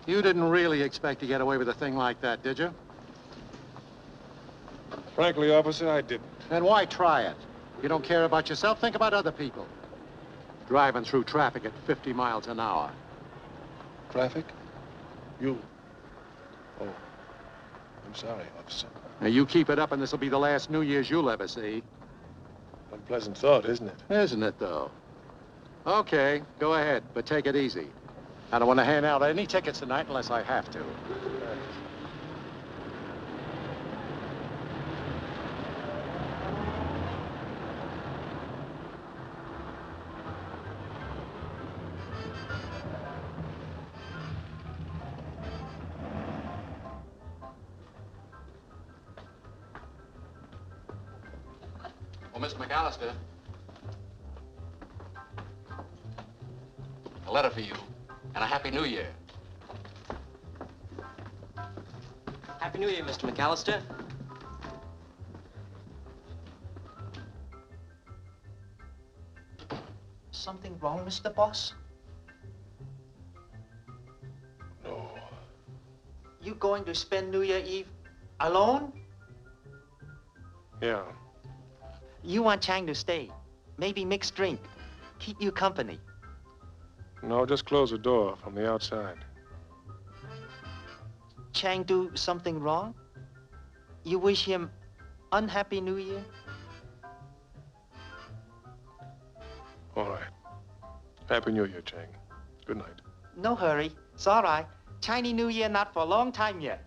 You didn't really expect to get away with a thing like that, did you? Frankly, officer, I didn't. Then why try it? You don't care about yourself, think about other people. Driving through traffic at 50 miles an hour. Traffic? You? Oh. I'm sorry, officer. Now, you keep it up and this'll be the last New Year's you'll ever see. Unpleasant thought, isn't it? Isn't it, though? Okay, go ahead, but take it easy. I don't want to hand out any tickets tonight unless I have to. Well, Mr. McAllister, a letter for you, and a Happy New Year. Happy New Year, Mr. McAllister. Something wrong, Mr. Boss? No. You going to spend New Year Eve alone? Yeah. You want Chang to stay. Maybe mix drink. Keep you company. No, just close the door from the outside. Chang do something wrong? You wish him unhappy New Year? All right. Happy New Year, Chang. Good night. No hurry. It's all right. Chinese New Year not for a long time yet.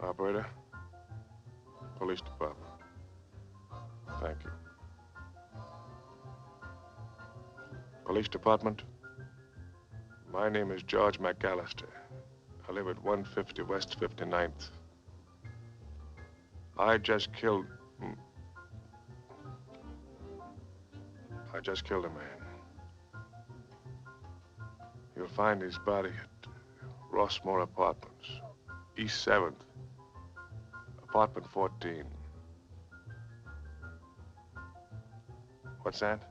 Operator. Police department. Thank you. Police department. My name is George McAllister. I live at 150 West 59th. I just killed a man. You'll find his body at Rossmore Apartments, East 7th, apartment 14. What's that?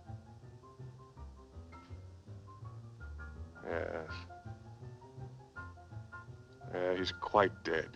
Yes. Yeah, he's quite dead.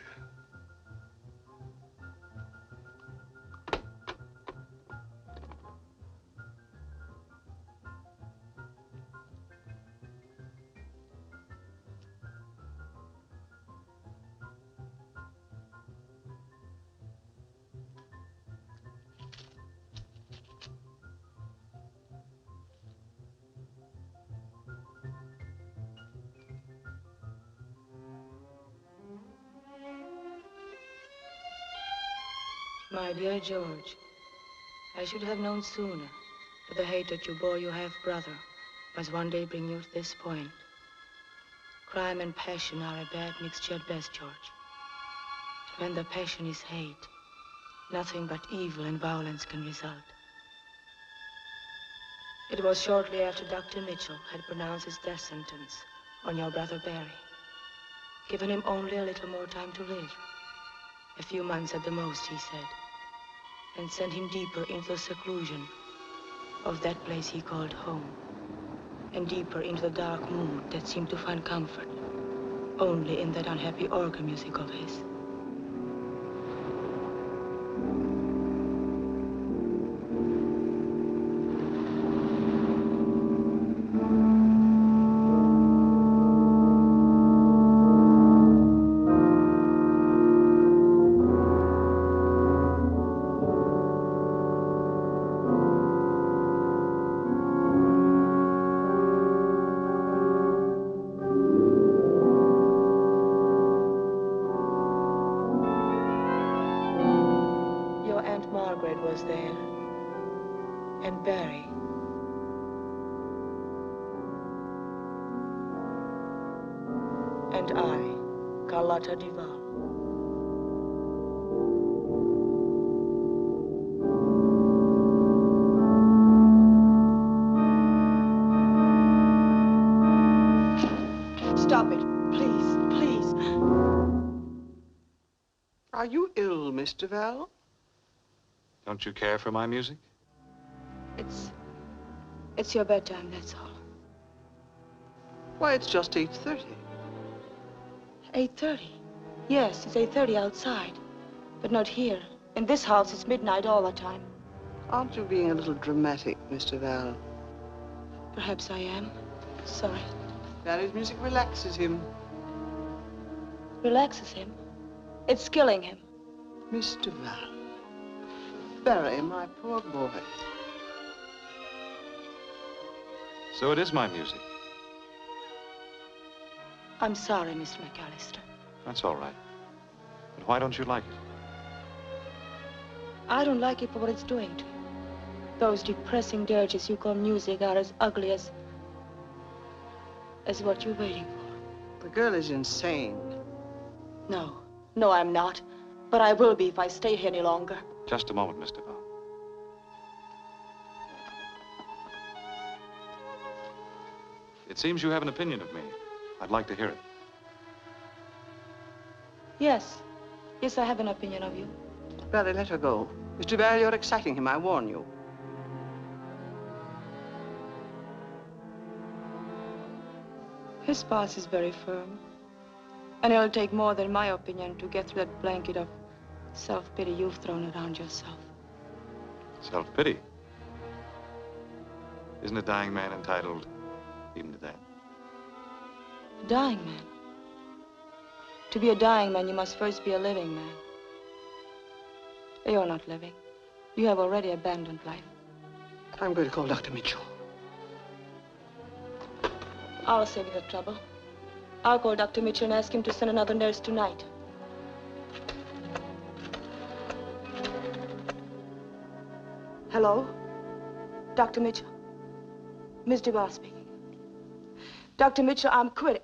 My dear George, I should have known sooner that the hate that you bore your half-brother must one day bring you to this point. Crime and passion are a bad mixture at best, George. When the passion is hate, nothing but evil and violence can result. It was shortly after Dr. Mitchell had pronounced his death sentence on your brother Barry, given him only a little more time to live. A few months at the most, he said. And sent him deeper into the seclusion of that place he called home. And deeper into the dark mood that seemed to find comfort only in that unhappy organ music of his. Was there, and Barry. And I, Carlotta Duval. Stop it, please, please. Are you ill, Miss Duval? Don't you care for my music? It's your bedtime, that's all. Why, it's just 8:30. 8:30? Yes, it's 8:30 outside. But not here. In this house, it's midnight all the time. Aren't you being a little dramatic, Miss Duval? Perhaps I am. Sorry. Barry's music relaxes him. Relaxes him? It's killing him. Miss Duval. Barry, my poor boy. So it is my music. I'm sorry, Mr. McAllister. That's all right. But why don't you like it? I don't like it for what it's doing to you. Those depressing dirges you call music are as ugly as what you're waiting for. The girl is insane. No, I'm not. But I will be if I stay here any longer. Just a moment, Mr. Duval. It seems you have an opinion of me. I'd like to hear it. Yes, I have an opinion of you. Barry, let her go. Miss Duval, you're exciting him, I warn you. His pulse is very firm. And it'll take more than my opinion to get through that blanket of self-pity you've thrown around yourself. Self-pity? Isn't a dying man entitled even to that? A dying man? To be a dying man, you must first be a living man. You're not living. You have already abandoned life. I'm going to call Dr. Mitchell. I'll save you the trouble. I'll call Dr. Mitchell and ask him to send another nurse tonight. Hello? Dr. Mitchell? Miss Duval speaking. Dr. Mitchell, I'm quitting.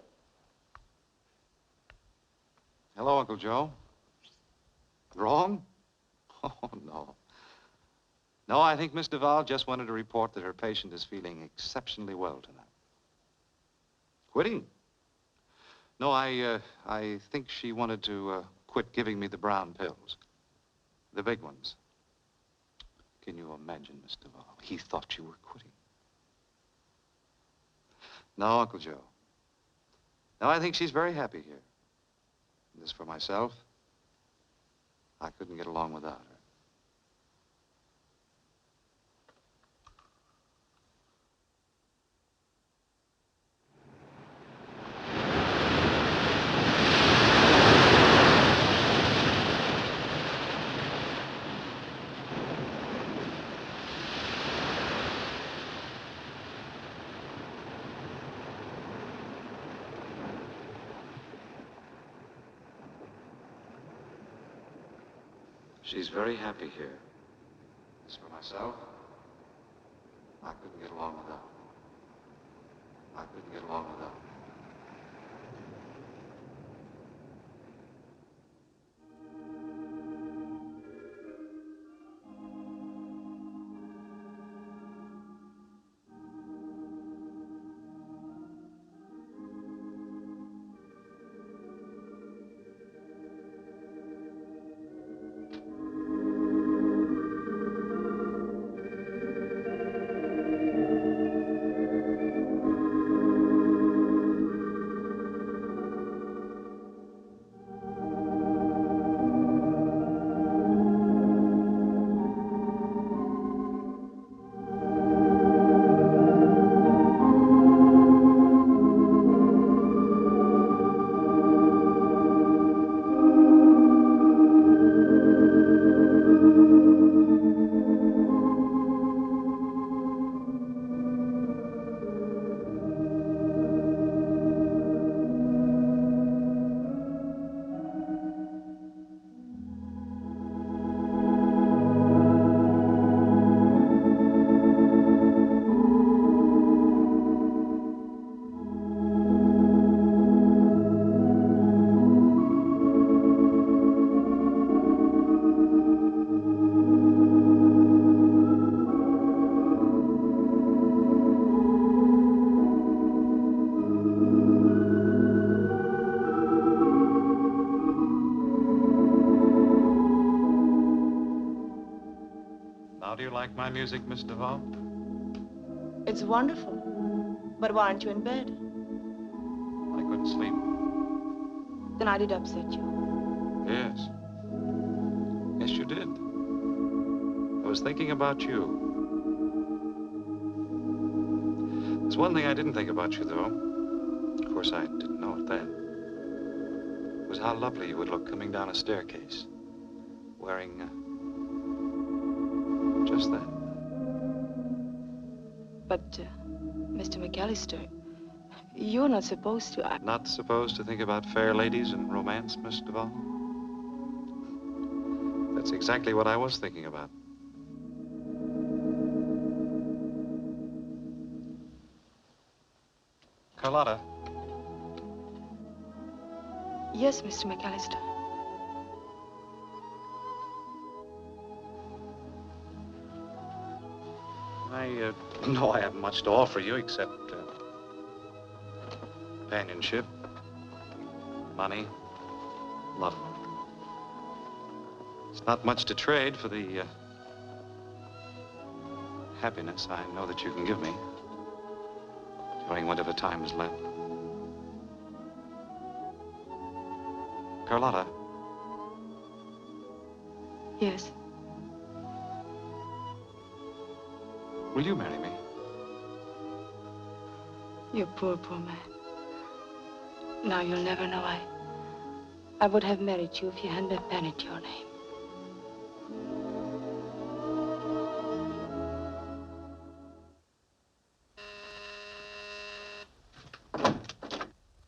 Hello, Uncle Joe. Wrong? Oh, no. No, I think Miss Duval just wanted to report that her patient is feeling exceptionally well tonight. Quitting? No, I think she wanted to quit giving me the brown pills. The big ones. Can you imagine, Miss Duval? He thought you were quitting. No, Uncle Joe. No, I think she's very happy here. And as for myself, I couldn't get along without her. She's very happy here. As for myself, I couldn't get along without her. I couldn't get along without her. like my music, Miss Duval? It's wonderful. But why aren't you in bed? I couldn't sleep. Then I did upset you. Yes. Yes, you did. I was thinking about you. There's one thing I didn't think about you, though. Of course, I didn't know it then. It was how lovely you would look coming down a staircase, wearing just that. But, Mr. McAllister, you're not supposed to. Not supposed to think about fair ladies and romance, Miss Duval? That's exactly what I was thinking about. Carlotta. Yes, Mr. McAllister. I know I haven't much to offer you except companionship, money, love. It's not much to trade for the happiness I know that you can give me during whatever time is left. Carlotta. Yes. Will you marry me? You poor man. Now you'll never know I would have married you if you hadn't been Bennett your name.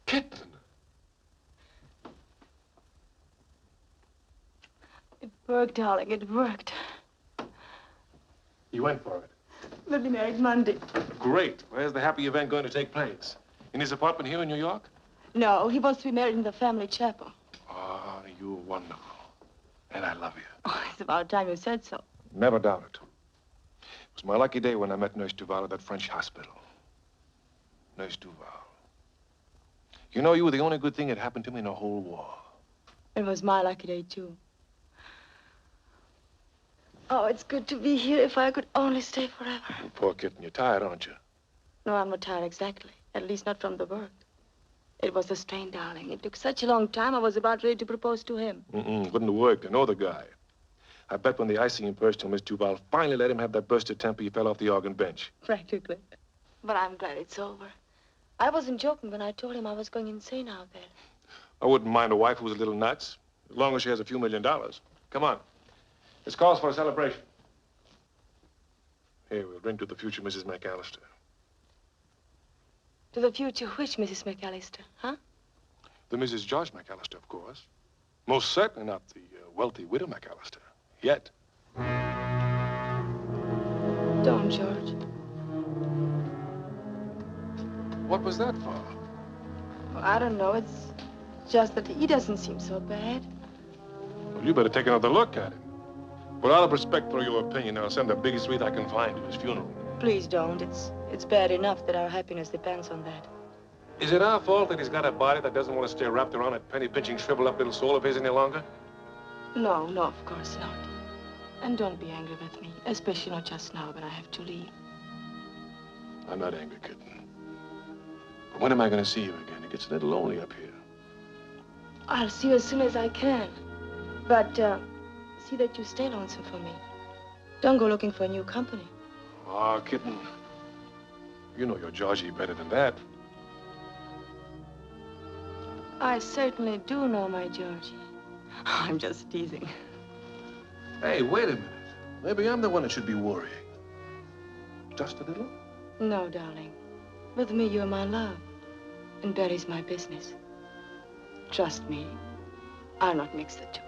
Kitten! It worked, darling, it worked. You went for it. We'll be married Monday. Great. Where's the happy event going to take place? In his apartment here in New York? No, he wants to be married in the family chapel. Ah, you're wonderful. And I love you. Oh, it's about time you said so. Never doubt it. It was my lucky day when I met Nurse Duval at that French hospital. Nurse Duval. You know, you were the only good thing that happened to me in the whole war. It was my lucky day, too. Oh, it's good to be here. If I could only stay forever. Poor kitten, you're tired, aren't you? No, I'm not tired exactly. At least not from the work. It was the strain, darling. It took such a long time, I was about ready to propose to him. Wouldn't have worked. I know the guy. I bet when the icing burst till Miss Duval finally let him have that burst of temper, he fell off the organ bench. Practically. But I'm glad it's over. I wasn't joking when I told him I was going insane out there. I wouldn't mind a wife who was a little nuts, as long as she has a few $1 million. Come on. This calls for a celebration. Here, we'll drink to the future Mrs. McAllister. To the future which, Mrs. McAllister, huh? The Mrs. George McAllister, of course. Most certainly not the wealthy widow McAllister. Yet. Don't, George. What was that for? Well, I don't know. It's just that he doesn't seem so bad. Well, you better take another look at him. But out of respect for your opinion, I'll send the biggest wreath I can find to his funeral. Please don't. It's bad enough that our happiness depends on that. Is it our fault that he's got a body that doesn't want to stay wrapped around that penny-pinching, shriveled-up little soul of his any longer? No, of course not. And don't be angry with me, especially not just now when I have to leave. I'm not angry, kitten. But when am I going to see you again? It gets a little lonely up here. I'll see you as soon as I can. But, see that you stay lonesome for me. Don't go looking for a new company. Ah, kitten. You know your Georgie better than that. I certainly do know my Georgie. I'm just teasing. Hey, wait a minute. Maybe I'm the one that should be worrying. Just a little? No, darling. With me, you're my love. And Barry's my business. Trust me, I'll not mix the two.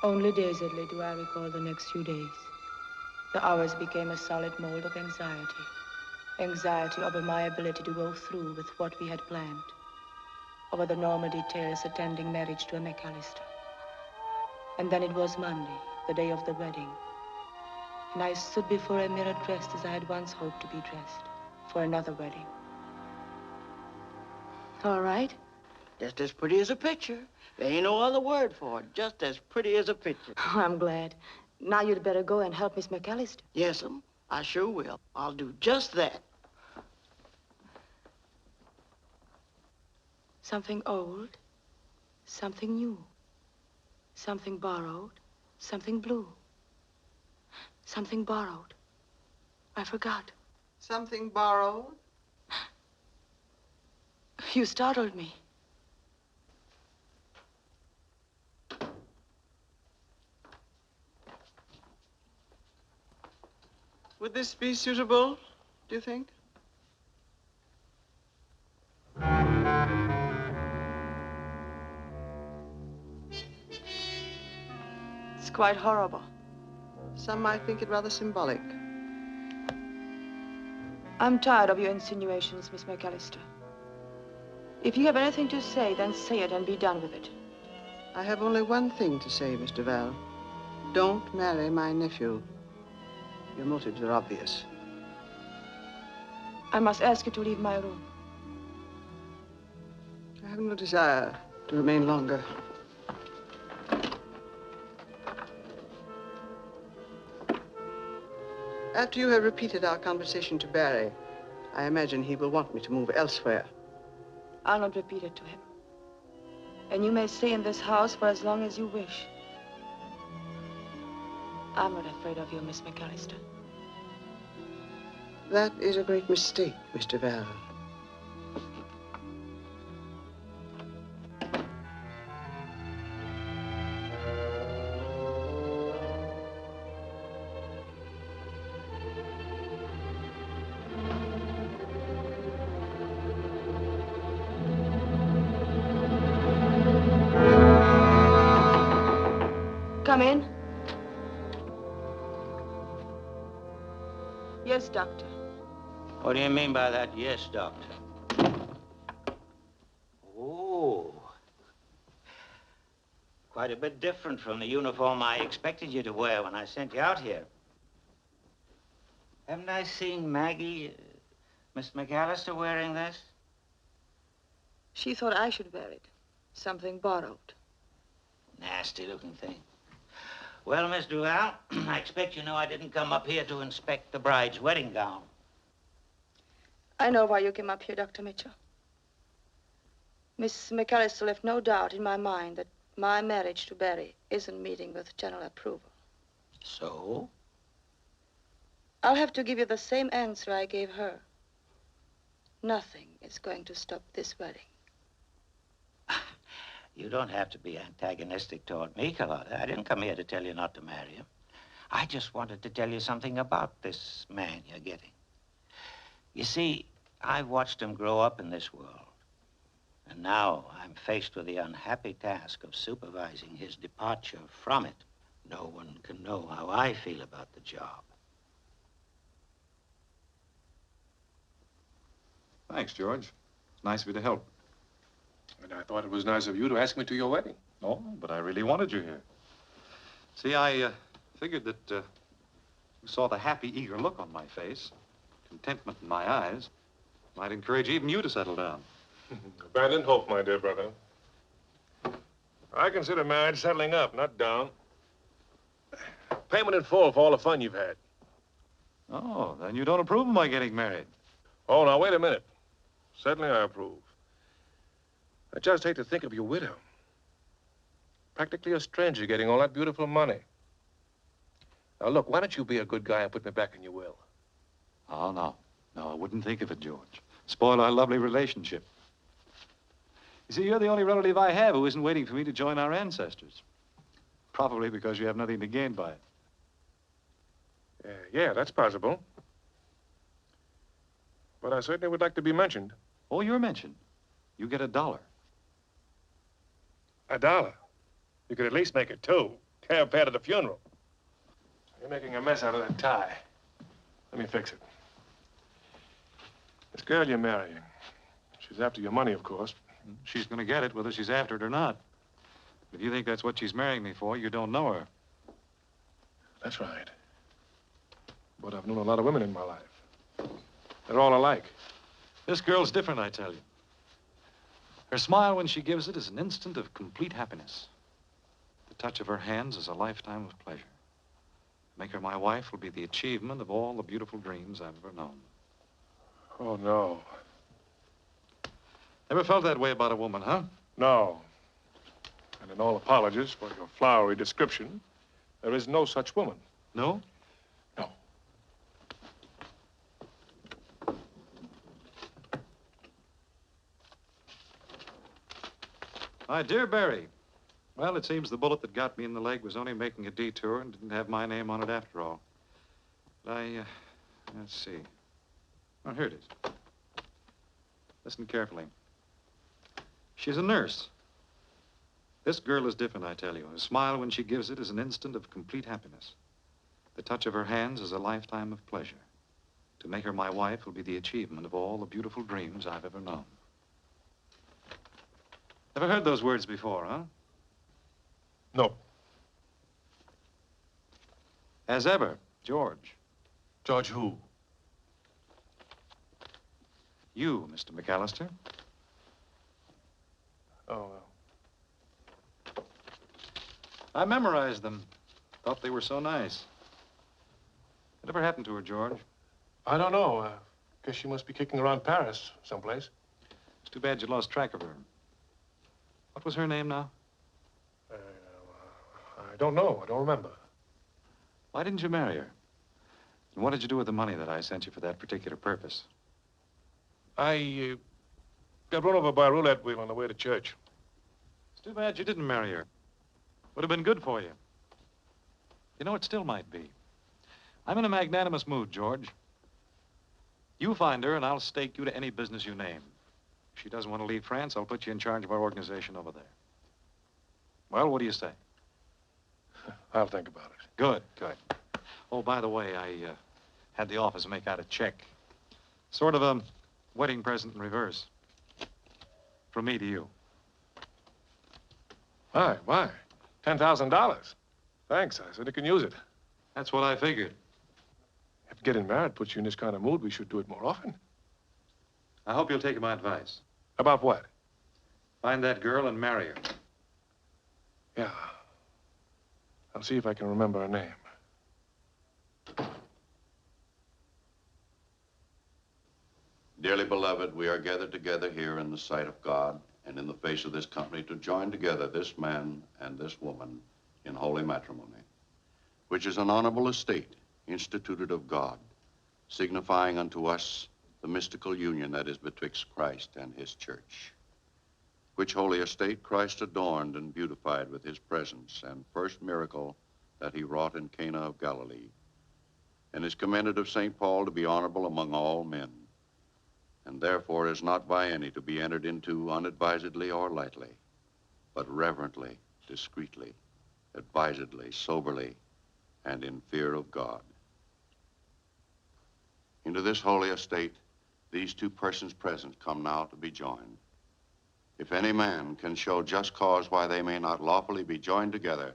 Only dazedly do I recall the next few days. The hours became a solid mold of anxiety. Anxiety over my ability to go through with what we had planned. Over the normal details attending marriage to a McAllister. And then it was Monday, the day of the wedding. And I stood before a mirror dressed as I had once hoped to be dressed for another wedding. All right? Just as pretty as a picture. There ain't no other word for it. Just as pretty as a picture. Oh, I'm glad. Now you'd better go and help Miss McAllister. Yes'm, I sure will. I'll do just that. Something old, something new, something borrowed, something blue, something borrowed. I forgot. Something borrowed? You startled me. Would this be suitable, do you think? It's quite horrible. Some might think it rather symbolic. I'm tired of your insinuations, Miss McAllister. If you have anything to say, then say it and be done with it. I have only one thing to say, Miss Duval. Don't marry my nephew. Your motives are obvious. I must ask you to leave my room. I have no desire to remain longer. After you have repeated our conversation to Barry, I imagine he will want me to move elsewhere. I'll not repeat it to him. And you may stay in this house for as long as you wish. I'm not afraid of you, Miss McAllister. That is a great mistake, Mr. Val. Come in. Yes, Doctor. What do you mean by that, yes, Doctor? Oh. Quite a bit different from the uniform I expected you to wear when I sent you out here. Haven't I seen Maggie, Miss McAllister, wearing this? She thought I should wear it. Something borrowed. Nasty-looking thing. Well, Miss Duval, I expect you know I didn't come up here to inspect the bride's wedding gown. I know why you came up here, Dr. Mitchell. Miss McAllister left no doubt in my mind that my marriage to Barry isn't meeting with general approval. So? I'll have to give you the same answer I gave her. Nothing is going to stop this wedding. You don't have to be antagonistic toward me, Carlotta. I didn't come here to tell you not to marry him. I just wanted to tell you something about this man you're getting. You see, I've watched him grow up in this world. And now I'm faced with the unhappy task of supervising his departure from it. No one can know how I feel about the job. Thanks, George. It's nice of you to help. And I thought it was nice of you to ask me to your wedding. Oh, but I really wanted you here. See, I figured that you saw the happy, eager look on my face, contentment in my eyes, might encourage even you to settle down. Abandon hope, my dear brother. I consider marriage settling up, not down. Payment in full for all the fun you've had. Oh, then you don't approve of my getting married. Oh, now, wait a minute. Certainly I approve. I just hate to think of your widow. Practically a stranger getting all that beautiful money. Now, look, why don't you be a good guy and put me back in your will? Oh, no. No, I wouldn't think of it, George. Spoil our lovely relationship. You see, you're the only relative I have who isn't waiting for me to join our ancestors. Probably because you have nothing to gain by it. Yeah, that's possible. But I certainly would like to be mentioned. Oh, you're mentioned. You get $1. $1? You could at least make it 2. Cab fare at the funeral. You're making a mess out of that tie. Let me fix it. This girl you're marrying, she's after your money, of course. She's going to get it, whether she's after it or not. If you think that's what she's marrying me for, you don't know her. That's right. But I've known a lot of women in my life. They're all alike. This girl's different, I tell you. Her smile when she gives it is an instant of complete happiness. The touch of her hands is a lifetime of pleasure. To make her my wife will be the achievement of all the beautiful dreams I've ever known. Oh, no. Ever felt that way about a woman, huh? No. And in all apologies for your flowery description, there is no such woman. No? No. My dear Barry, well, it seems the bullet that got me in the leg was only making a detour and didn't have my name on it after all. But let's see. Oh, here it is. Listen carefully. She's a nurse. This girl is different, I tell you. Her smile when she gives it is an instant of complete happiness. The touch of her hands is a lifetime of pleasure. To make her my wife will be the achievement of all the beautiful dreams I've ever known. Ever heard those words before, huh? No. As ever, George. George who? You, Mr. McAllister. Oh, I memorized them. Thought they were so nice. Whatever happened to her, George? I don't know. Guess she must be kicking around Paris someplace. It's too bad you lost track of her. What was her name now? I don't know. I don't remember. Why didn't you marry her? And what did you do with the money that I sent you for that particular purpose? I got run over by a roulette wheel on the way to church. It's too bad you didn't marry her. Would have been good for you. You know, it still might be. I'm in a magnanimous mood, George. You find her, and I'll stake you to any business you name. If she doesn't want to leave France, I'll put you in charge of our organization over there. Well, what do you say? I'll think about it. Good, good. Oh, by the way, I had the office make out a check. Sort of a wedding present in reverse. From me to you. Why? $10,000. Thanks. I said you can use it. That's what I figured. If getting married puts you in this kind of mood, we should do it more often. I hope you'll take my advice. About what? Find that girl and marry her. Yeah. I'll see if I can remember her name. Dearly beloved, we are gathered together here in the sight of God and in the face of this company to join together this man and this woman in holy matrimony, which is an honorable estate instituted of God, signifying unto us the mystical union that is betwixt Christ and his church, which holy estate Christ adorned and beautified with his presence and first miracle that he wrought in Cana of Galilee, and is commended of St. Paul to be honorable among all men, and therefore is not by any to be entered into unadvisedly or lightly, but reverently, discreetly, advisedly, soberly, and in fear of God. Into this holy estate, these two persons present come now to be joined. If any man can show just cause why they may not lawfully be joined together,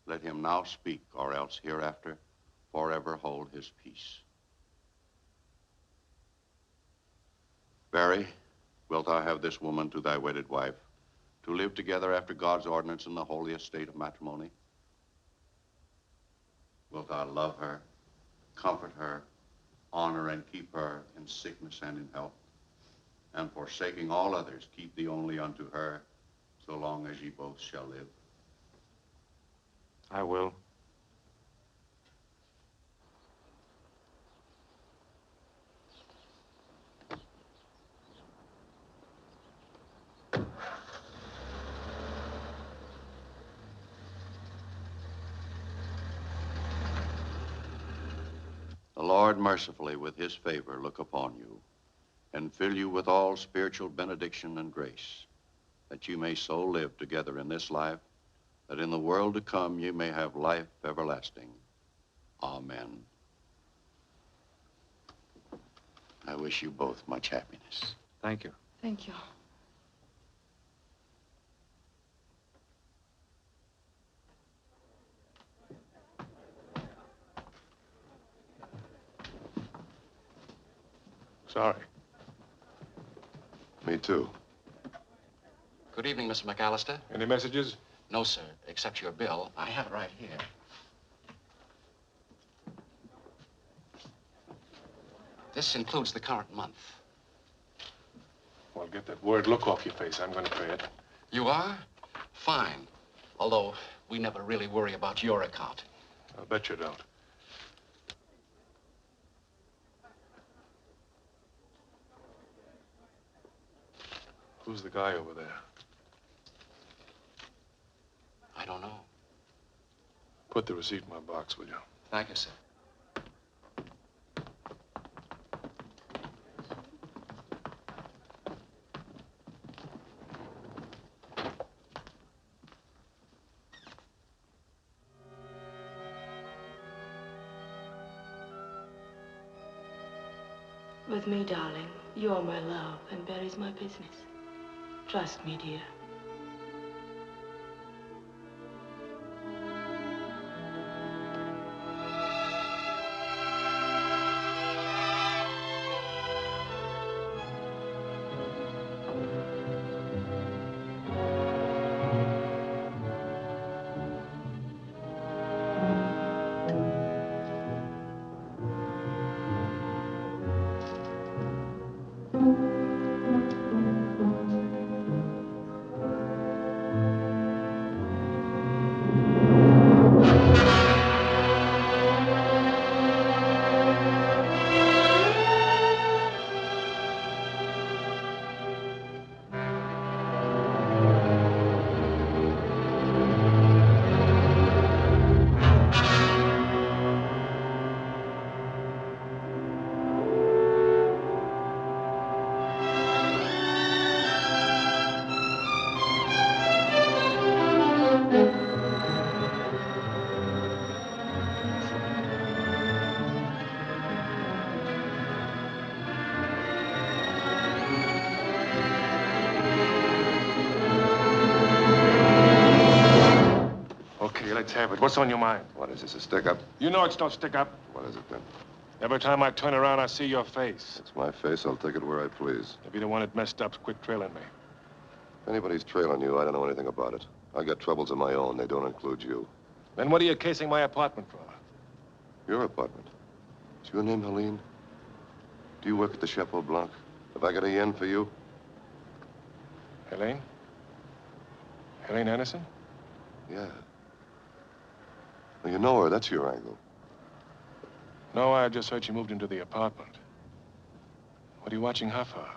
let him now speak, or else hereafter forever hold his peace. Barry, wilt thou have this woman to thy wedded wife, to live together after God's ordinance in the holy estate of matrimony? Wilt thou love her, comfort her, honor and keep her in sickness and in health, and forsaking all others, keep thee only unto her, so long as ye both shall live? I will. The Lord mercifully with his favor look upon you and fill you with all spiritual benediction and grace, that you may so live together in this life, that in the world to come you may have life everlasting. Amen. I wish you both much happiness. Thank you. Thank you. Sorry. Me too. Good evening, Mr. McAllister. Any messages? No, sir, except your bill. I have it right here. This includes the current month. Well, get that worried look off your face. I'm going to pay it. You are? Fine. Although we never really worry about your account. I'll bet you don't. Who's the guy over there? I don't know. Put the receipt in my box, will you? Thank you, sir. With me, darling, you're my love, and Barry's my business. Trust me, dear. Okay, let's have it. What's on your mind? What is this, a stick-up? You know it's no stick-up. What is it, then? Every time I turn around, I see your face. It's my face. I'll take it where I please. If you're the one that messed up, quit trailing me. If anybody's trailing you, I don't know anything about it. I got troubles of my own. They don't include you. Then what are you casing my apartment for? Your apartment. Is your name Helene? Do you work at the Chapeau Blanc? Have I got a yen for you? Helene? Helene Anderson? Yeah. Well, you know her. That's your angle. No, I just heard she moved into the apartment. What are you watching her for?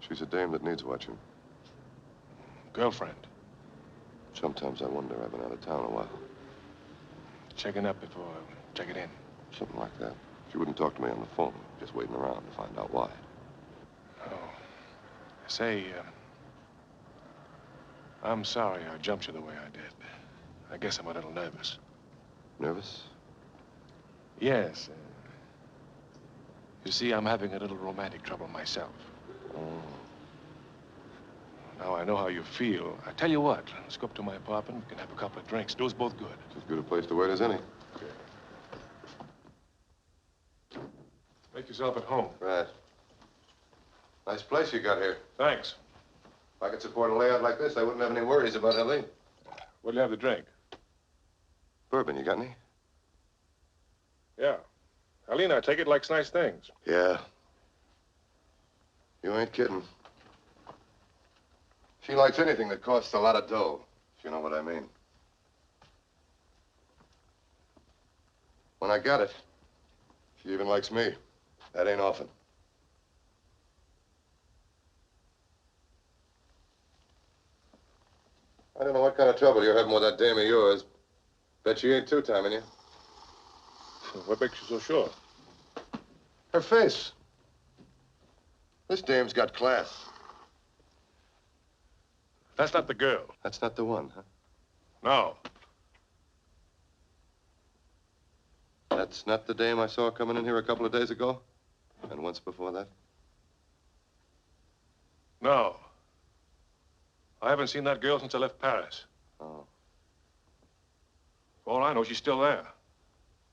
She's a dame that needs watching. Girlfriend. Sometimes I wonder. I've been out of town a while. Checking up before checking in. Something like that. She wouldn't talk to me on the phone. Just waiting around to find out why. Oh. Say, I'm sorry I jumped you the way I did. I guess I'm a little nervous. Nervous? Yes. You see, I'm having a little romantic trouble myself. Oh. Now I know how you feel. I tell you what, let's go up to my apartment. We can have a couple of drinks. Do us both good. It's as good a place to wait as any. Okay. Make yourself at home. Right. Nice place you got here. Thanks. If I could support a layout like this, I wouldn't have any worries about Helene. What'll you have to drink? Bourbon, you got any? Yeah. Helene, I take it, likes nice things. Yeah. You ain't kidding. She likes anything that costs a lot of dough, if you know what I mean. When I got it, she even likes me. That ain't often. I don't know what kind of trouble you're having with that dame of yours. Bet she ain't two-timing you. What makes you so sure? Her face. This dame's got class. That's not the girl. That's not the one, huh? No. That's not the dame I saw coming in here a couple of days ago? And once before that? No. I haven't seen that girl since I left Paris. Oh. For all I know, she's still there.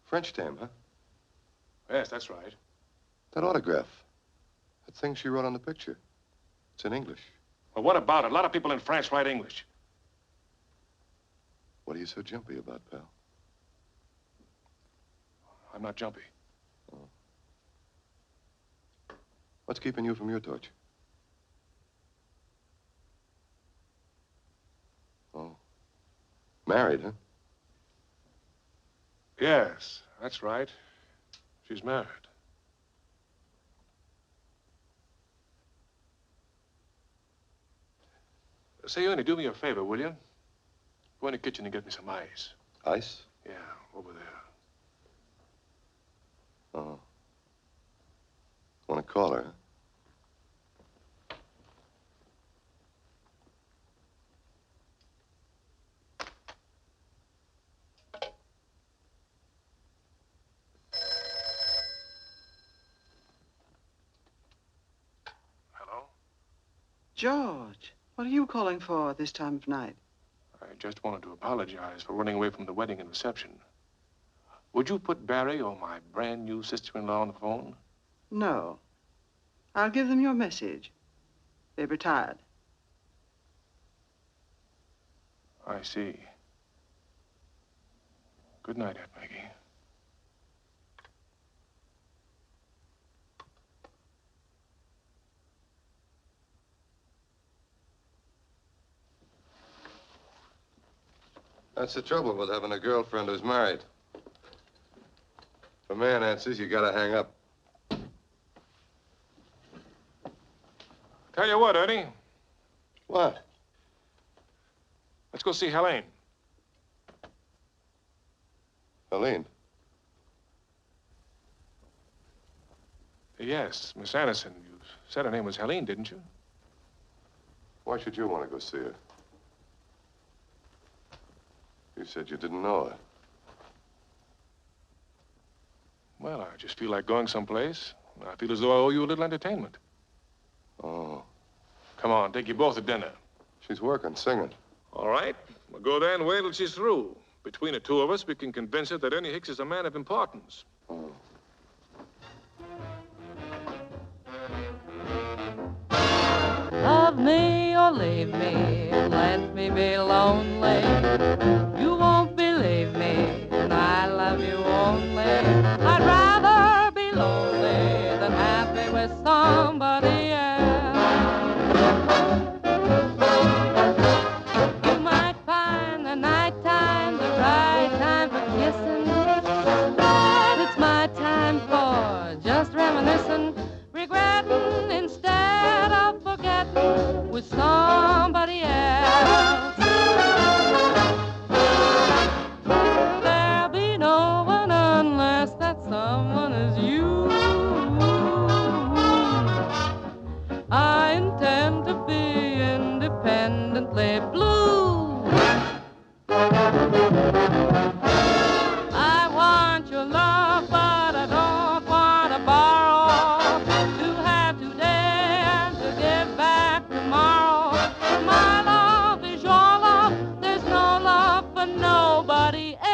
French dame, huh? Yes, that's right. That autograph. That thing she wrote on the picture. It's in English. Well, what about it? A lot of people in France write English. What are you so jumpy about, pal? I'm not jumpy. Oh. What's keeping you from your torture? Oh. Married, huh? Yes, that's right. She's married. Say, Ernie, do me a favor, will you? Go in the kitchen and get me some ice. Ice? Yeah, over there. Oh. Want to call her, huh? Hello? George, what are you calling for at this time of night? I just wanted to apologize for running away from the wedding and reception. Would you put Barry or my brand new sister-in-law on the phone? No. I'll give them your message. They've retired. I see. Good night, Aunt Maggie. That's the trouble with having a girlfriend who's married. If a man answers, you gotta hang up. Tell you what, Ernie. What? Let's go see Helene. Helene? Yes, Miss Anderson. You said her name was Helene, didn't you? Why should you want to go see her? You said you didn't know her. Well, I just feel like going someplace. I feel as though I owe you a little entertainment. Oh. Come on, take you both to dinner. She's working, singing. All right. We'll go there and wait till she's through. Between the two of us, we can convince her that Ernie Hicks is a man of importance. Oh. Love me or leave me, let me be lonely. You won't believe me, and I love you only. I'd rather be lonely than happy with somebody else. You might find the nighttime the right time for kissing, but it's my time for just reminiscing, regretting instead of forgetting with somebody else. There'll be no one unless that someone is you. I intend to be independently blue. I want your love, but I don't want to borrow. To have today and to give back tomorrow. My love is your love. There's no love for nobody else.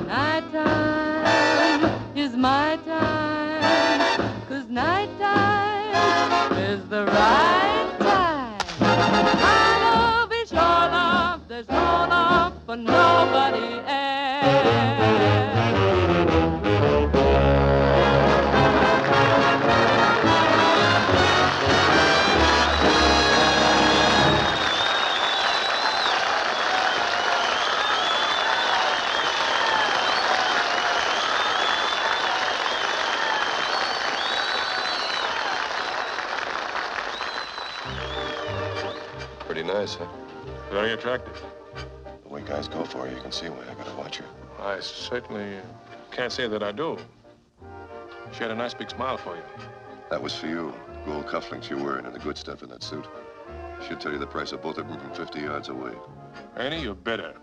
Nighttime is my time, 'cause nighttime is the right time. My love is your love. There's no love for nobody else. Pretty nice, huh? Very attractive. The way guys go for her, you can see why I gotta watch her. I certainly can't say that I do. She had a nice big smile for you. That was for you. Gold cufflinks you're wearing and the good stuff in that suit. She'll tell you the price of both of them from 50 yards away. Ernie, you're bitter.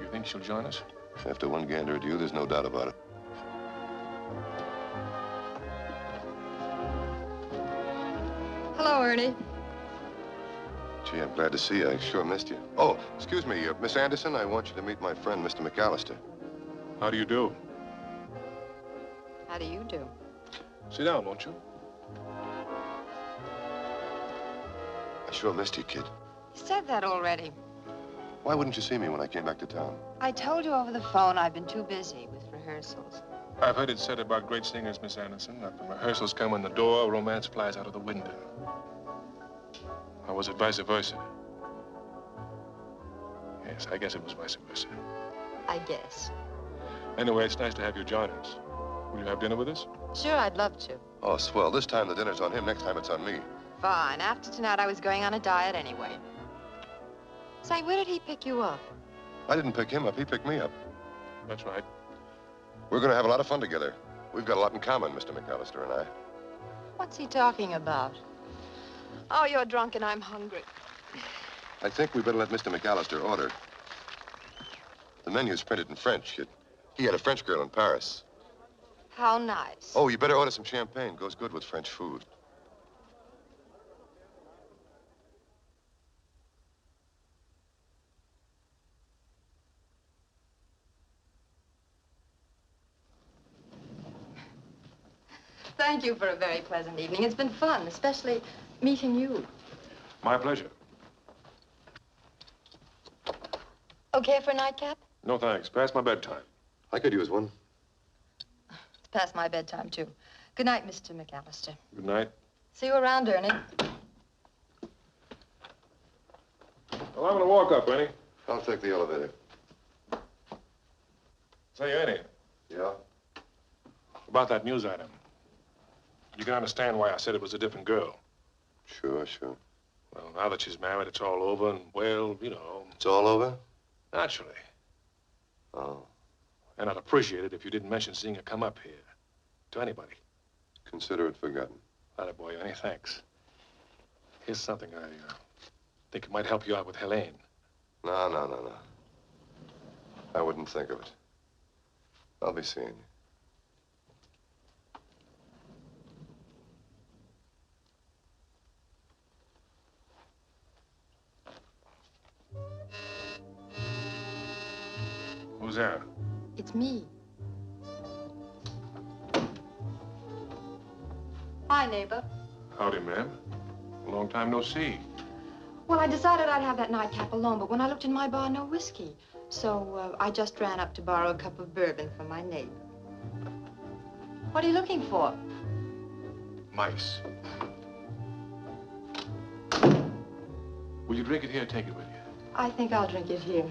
You think she'll join us? After one gander at you, there's no doubt about it. Hello, Ernie. Gee, I'm glad to see you. I sure missed you. Oh, excuse me, Miss Anderson, I want you to meet my friend, Mr. McAllister. How do you do? How do you do? Sit down, won't you? I sure missed you, kid. You said that already. Why wouldn't you see me when I came back to town? I told you over the phone I've been too busy with rehearsals. I've heard it said about great singers, Miss Anderson, that when rehearsals come in the door, romance flies out of the window. Or was it vice versa? Yes, I guess it was vice versa. I guess. Anyway, it's nice to have you join us. Will you have dinner with us? Sure, I'd love to. Oh, swell. This time the dinner's on him. Next time it's on me. Fine. After tonight, I was going on a diet anyway. Say, where did he pick you up? I didn't pick him up. He picked me up. That's right. We're going to have a lot of fun together. We've got a lot in common, Mr. McAllister and I. What's he talking about? Oh, you're drunk and I'm hungry. I think we better let Mr. McAllister order. The menu's printed in French. He had a French girl in Paris. How nice. Oh, you better order some champagne. Goes good with French food. Thank you for a very pleasant evening. It's been fun, especially meeting you. My pleasure. Okay for a nightcap? No, thanks. Past my bedtime. I could use one. It's past my bedtime, too. Good night, Mr. McAllister. Good night. See you around, Ernie. Well, I'm gonna walk up, Ernie. I'll take the elevator. Say, Ernie. Yeah? About that news item. You can understand why I said it was a different girl. Sure, sure. Well, now that she's married, it's all over, and, well, you know. It's all over? Naturally. Oh. And I'd appreciate it if you didn't mention seeing her come up here. To anybody. Consider it forgotten. Atta boy, Ernie, thanks. Here's something I think it might help you out with Helene. No. I wouldn't think of it. I'll be seeing you. Who's there? It's me. Hi, neighbor. Howdy, ma'am. Long time no see. Well, I decided I'd have that nightcap alone, but when I looked in my bar, no whiskey. So I just ran up to borrow a cup of bourbon from my neighbor. What are you looking for? Mice. Will you drink it here or take it with you? I think I'll drink it here.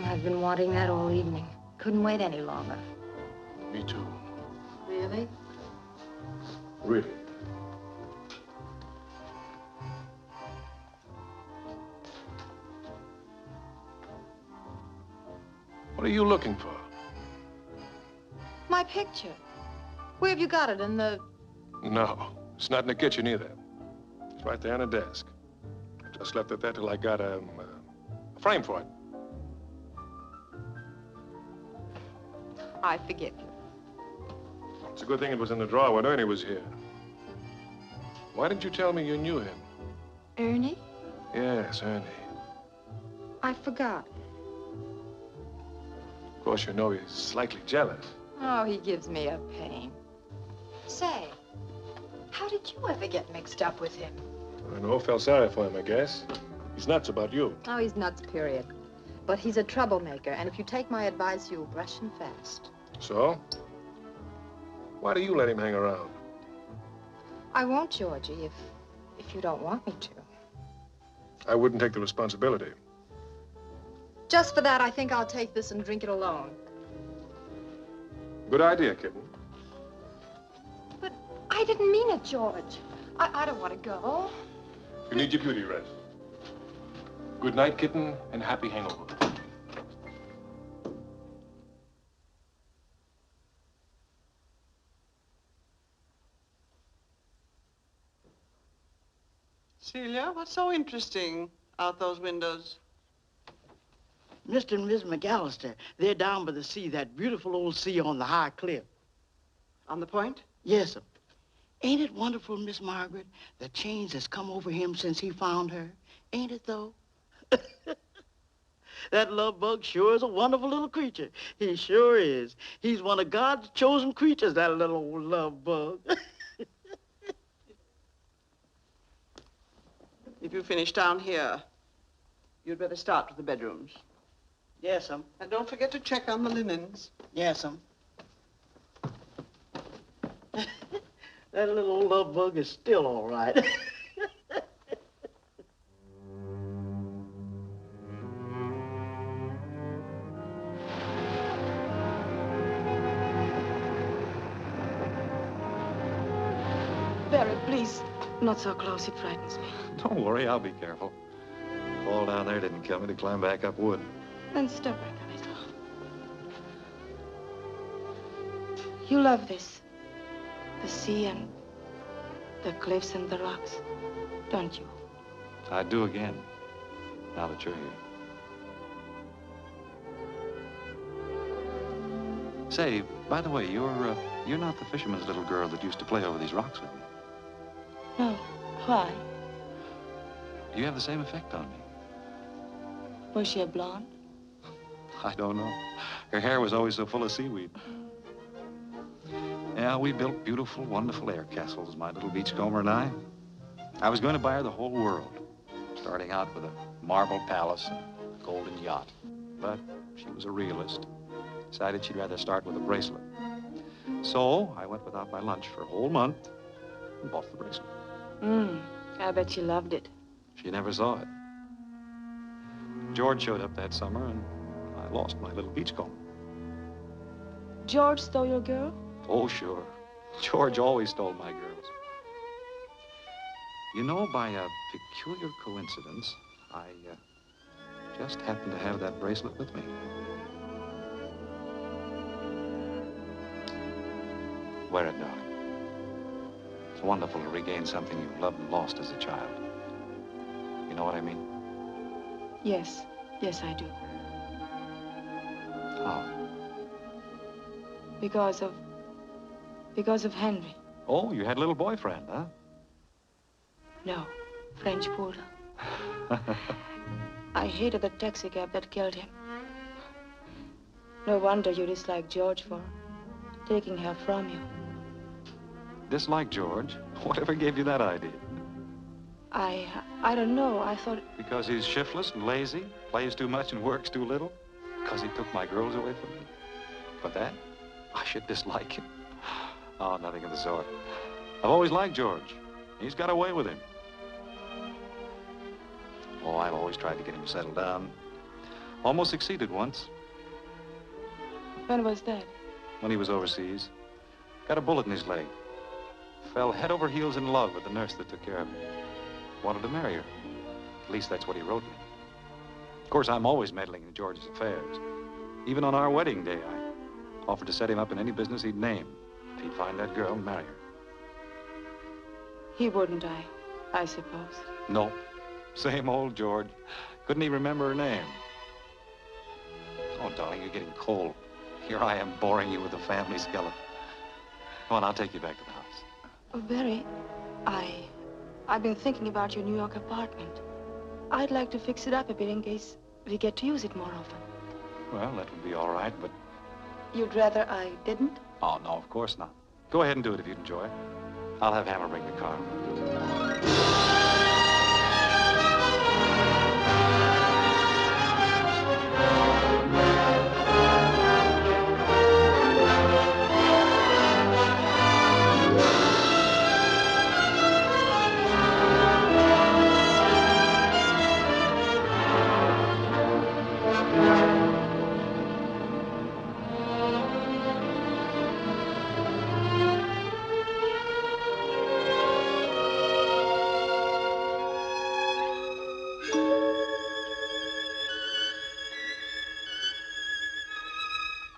I've been wanting that all evening. Couldn't wait any longer. Me too. Really? Really? What are you looking for? My picture. Where have you got it? In the... No, it's not in the kitchen either. It's right there on the desk. I just left it there till I got a frame for it. I forgive you. It's a good thing it was in the drawer when Ernie was here. Why didn't you tell me you knew him? Ernie? Yes, Ernie. I forgot. Of course, you know he's slightly jealous. Oh, he gives me a pain. Say, how did you ever get mixed up with him? I don't know, felt sorry for him, I guess. He's nuts about you. Oh, he's nuts, period. But he's a troublemaker, and if you take my advice, you'll brush him fast. So? Why do you let him hang around? I won't, Georgie, if you don't want me to. I wouldn't take the responsibility. Just for that, I think I'll take this and drink it alone. Good idea, kitten. But I didn't mean it, George. I don't want to go. You need your beauty rest. Good night, kitten, and happy hangover. Celia, what's so interesting out those windows? Mr. and Miss McAllister, they're down by the sea, that beautiful old sea on the high cliff. On the point? Yes, sir. Ain't it wonderful, Miss Margaret, the change that's come over him since he found her? Ain't it, though? That love bug sure is a wonderful little creature. He sure is. He's one of God's chosen creatures, that little old love bug. If you finish down here, you'd better start with the bedrooms. Yes'm. And don't forget to check on the linens. Yes'm. That little old love bug is still all right. Barry, please, not so close. It frightens me. Don't worry, I'll be careful. Fall down there didn't kill me to climb back up wood. Then step back a little. You love this. The sea and the cliffs and the rocks, don't you? I do again, now that you're here. Say, by the way, you're not the fisherman's little girl that used to play over these rocks with me. No. Why? You have the same effect on me. Was she a blonde? I don't know. Her hair was always so full of seaweed. Yeah, we built beautiful, wonderful air castles, my little beachcomber and I. I was going to buy her the whole world, starting out with a marble palace and a golden yacht. But she was a realist. Decided she'd rather start with a bracelet. So I went without my lunch for a whole month and bought the bracelet. I bet she loved it. She never saw it. George showed up that summer, and I lost my little beachcomber. George stole your girl? Oh, sure. George always stole my girls. You know, by a peculiar coincidence, I just happened to have that bracelet with me. Wear it, darling. It's wonderful to regain something you loved and lost as a child. You know what I mean? Yes. Yes, I do. How? Because of Henry. Oh, you had a little boyfriend, huh? No. French poodle. I hated the taxi cab that killed him. No wonder you dislike George for taking her from you. Dislike George? Whatever gave you that idea? I don't know. I thought... Because he's shiftless and lazy, plays too much and works too little? Because he took my girls away from me? For that, I should dislike him. Oh, nothing of the sort. I've always liked George. He's got away with him. Oh, I've always tried to get him settled down. Almost succeeded once. When was that? When he was overseas. Got a bullet in his leg. Fell head over heels in love with the nurse that took care of him. Wanted to marry her. At least that's what he wrote me. Of course, I'm always meddling in George's affairs. Even on our wedding day, I offered to set him up in any business he'd name. If he'd find that girl and marry her. He wouldn't, I suppose. Nope. Same old George. Couldn't even remember her name. Oh, darling, you're getting cold. Here I am boring you with the family skeleton. Come on, I'll take you back to the house. Oh, Barry, I've been thinking about your New York apartment. I'd like to fix it up a bit in case we get to use it more often. Well, that would be all right, but... You'd rather I didn't? Oh, no, of course not. Go ahead and do it if you'd enjoy. I'll have Hammer bring the car.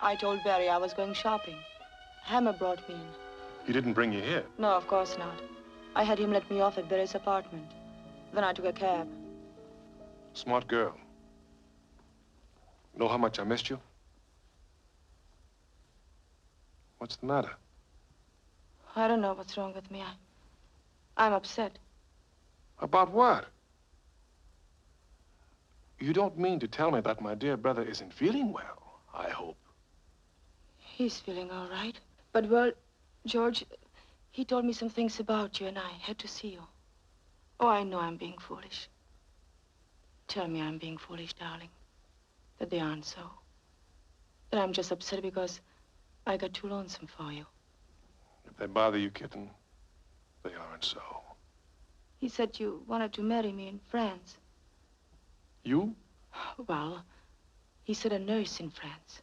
I told Barry I was going shopping. Hammer brought me in. He didn't bring you here. No, of course not. I had him let me off at Barry's apartment. Then I took a cab. Smart girl. Know how much I missed you? What's the matter? I don't know what's wrong with me. I'm upset. About what? You don't mean to tell me that my dear brother isn't feeling well, I hope. He's feeling all right. But, well, George, he told me some things about you, and I had to see you. Oh, I know I'm being foolish. Tell me I'm being foolish, darling. That they aren't so. That I'm just upset because I got too lonesome for you. If they bother you, kitten, they aren't so. He said you wanted to marry me in France. You? Well, he said a nurse in France.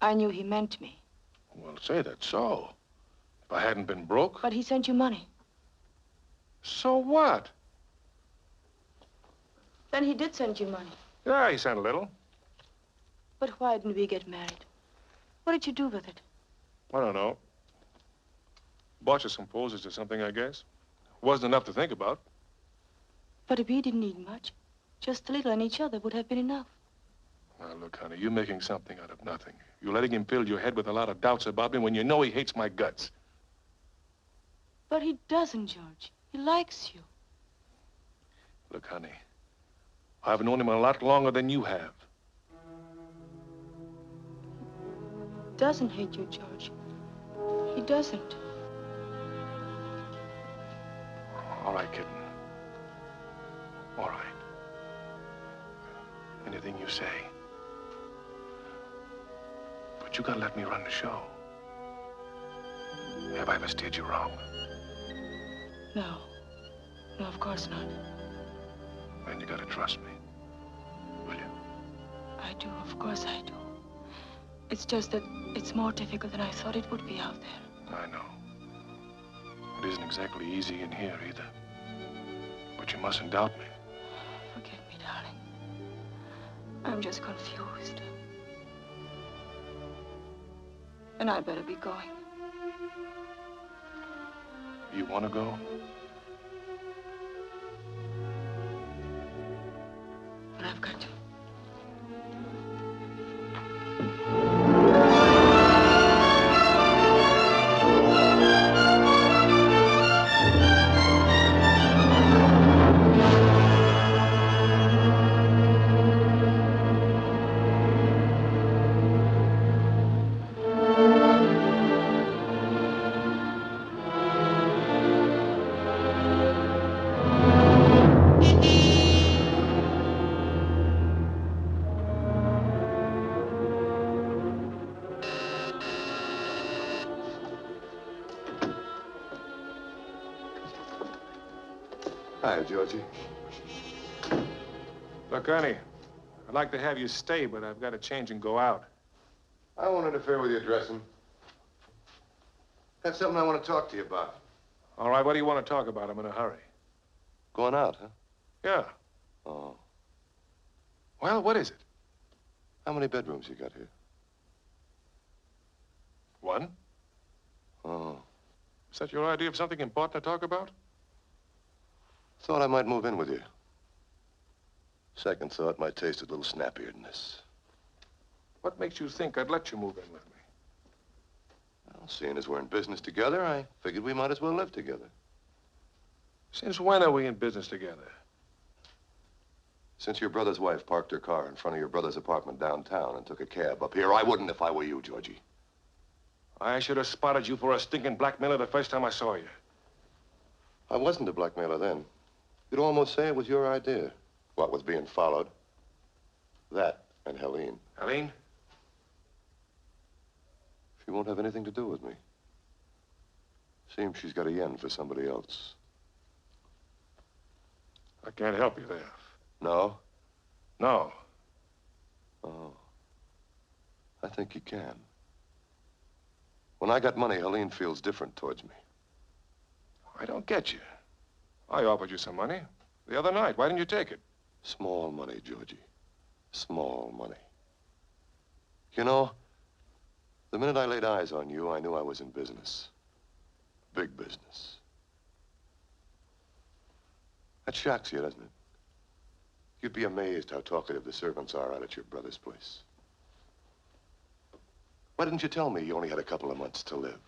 I knew he meant me. Well, say that's so. If I hadn't been broke... But he sent you money. So what? Then he did send you money. Yeah, he sent a little. But why didn't we get married? What did you do with it? I don't know. Bought you some poses or something, I guess. Wasn't enough to think about. But we didn't need much. Just a little on each other would have been enough. Now, look, honey, you're making something out of nothing. You're letting him fill your head with a lot of doubts about me when you know he hates my guts. But he doesn't, George. He likes you. Look, honey, I've known him a lot longer than you have. He doesn't hate you, George. He doesn't. All right, kitten. All right. Anything you say. But you gotta let me run the show. Have I ever steered you wrong? No. No, of course not. Then you gotta trust me. Will you? I do, of course I do. It's just that it's more difficult than I thought it would be out there. I know. It isn't exactly easy in here either. But you mustn't doubt me. Forgive me, darling. I'm just confused. And I better be going. You want to go? But I've got to. Hi, Georgie. Look, Ernie, I'd like to have you stay, but I've got to change and go out. I won't interfere with your dressing. Got something I want to talk to you about. All right, what do you want to talk about? I'm in a hurry. Going out, huh? Yeah. Oh. Well, what is it? How many bedrooms you got here? One. Oh. Is that your idea of something important to talk about? Thought I might move in with you. Second thought might taste a little snappier than this. What makes you think I'd let you move in with me? Well, seeing as we're in business together, I figured we might as well live together. Since when are we in business together? Since your brother's wife parked her car in front of your brother's apartment downtown and took a cab up here, I wouldn't if I were you, Georgie. I should have spotted you for a stinking blackmailer the first time I saw you. I wasn't a blackmailer then. You'd almost say it was your idea. What was being followed? That and Helene. Helene? She won't have anything to do with me. Seems she's got a yen for somebody else. I can't help you there. No? No. Oh. I think you can. When I got money, Helene feels different towards me. I don't get you. I offered you some money the other night. Why didn't you take it? Small money, Georgie. Small money. You know, the minute I laid eyes on you, I knew I was in business. Big business. That shocks you, doesn't it? You'd be amazed how talkative the servants are out at your brother's place. Why didn't you tell me you only had a couple of months to live?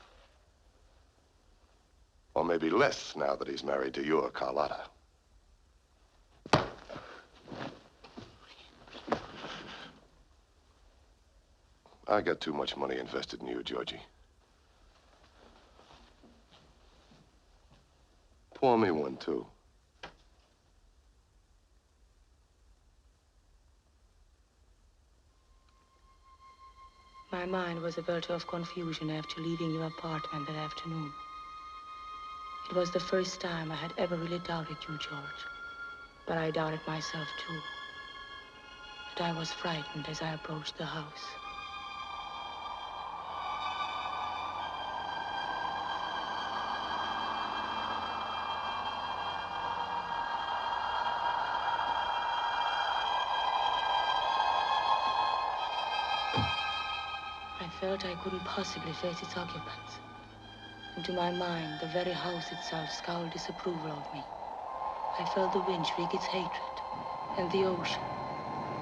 Or maybe less now that he's married to your Carlotta. I got too much money invested in you, Georgie. Pour me one, too. My mind was a welter of confusion after leaving your apartment that afternoon. It was the first time I had ever really doubted you, George. But I doubted myself, too. And I was frightened as I approached the house. I felt I couldn't possibly face its occupants. And to my mind, the very house itself scowled disapproval of me. I felt the wind shriek its hatred, and the ocean,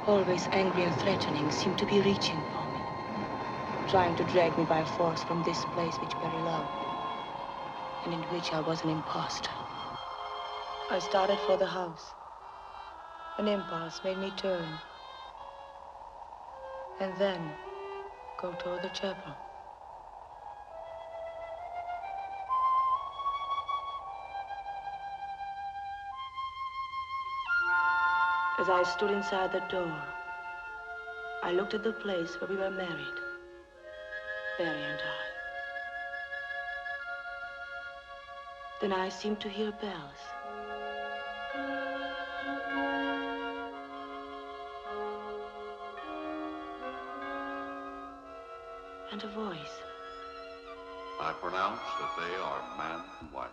always angry and threatening, seemed to be reaching for me, trying to drag me by force from this place which Perry loved, and in which I was an imposter. I started for the house. An impulse made me turn, and then go toward the chapel. As I stood inside the door, I looked at the place where we were married, Barry and I. Then I seemed to hear bells. And a voice. I pronounce that they are man and wife.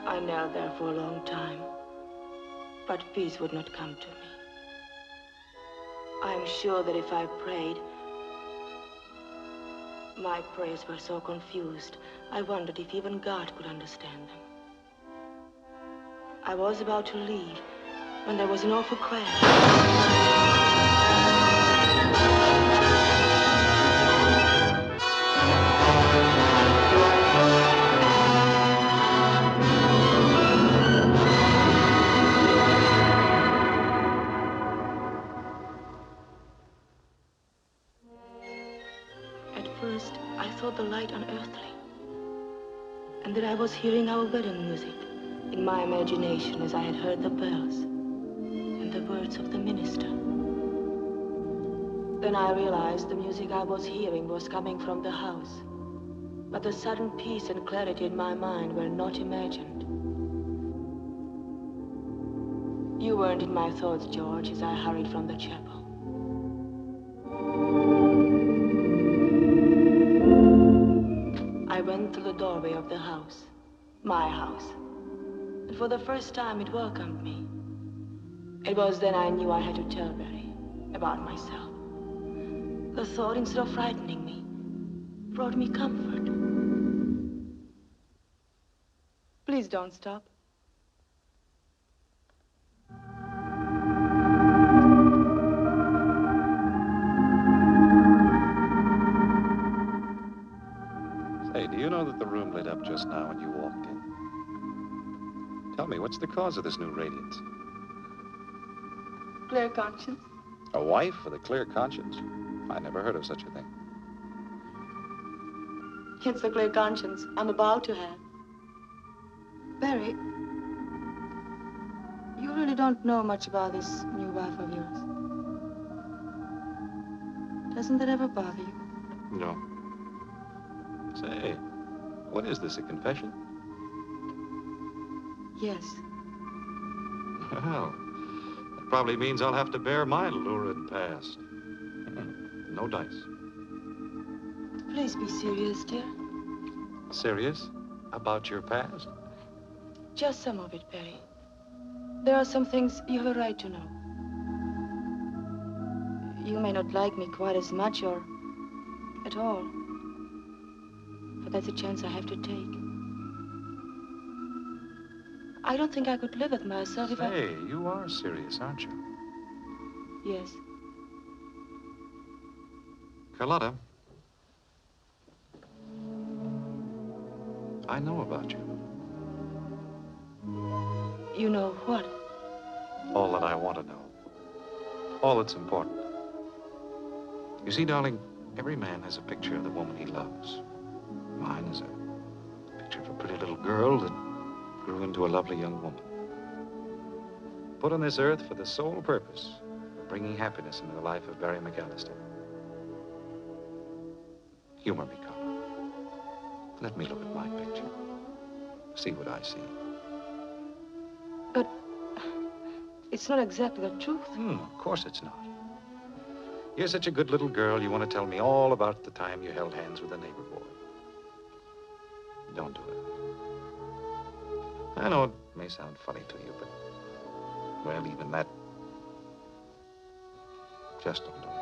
I knelt there for a long time, but peace would not come to me. I am sure that if I prayed, my prayers were so confused, I wondered if even God could understand them. I was about to leave when there was an awful crash. I thought the light unearthly. And that I was hearing our wedding music in my imagination as I had heard the bells and the words of the minister. Then I realized the music I was hearing was coming from the house. But the sudden peace and clarity in my mind were not imagined. You weren't in my thoughts, George, as I hurried from the chapel. I went through the doorway of the house, my house, and for the first time it welcomed me. It was then I knew I had to tell Barry about myself. The thought, instead of frightening me, brought me comfort. Please don't stop. Say, do you know that the room lit up just now when you walked in? Tell me, what's the cause of this new radiance? Clear conscience. A wife with a clear conscience? I never heard of such a thing. It's the clear conscience I'm about to have. Barry, you really don't know much about this new wife of yours. Doesn't that ever bother you? No. Say, what is this, a confession? Yes. Well, that probably means I'll have to bear my lurid past. No dice. Please be serious, dear. Serious? About your past? Just some of it, Barry. There are some things you have a right to know. You may not like me quite as much or at all. But that's a chance I have to take. I don't think I could live with myself if I... Say, you are serious, aren't you? Yes. Carlotta, I know about you. You know what? All that I want to know. All that's important. You see, darling, every man has a picture of the woman he loves. Mine is a picture of a pretty little girl that grew into a lovely young woman. Put on this earth for the sole purpose of bringing happiness into the life of Barry McAllister. Humor me, Carla. Let me look at my picture. See what I see. But it's not exactly the truth. Of course it's not. You're such a good little girl, you want to tell me all about the time you held hands with a neighbor boy. Don't do it. I know it may sound funny to you, but, well, even that, just don't do it.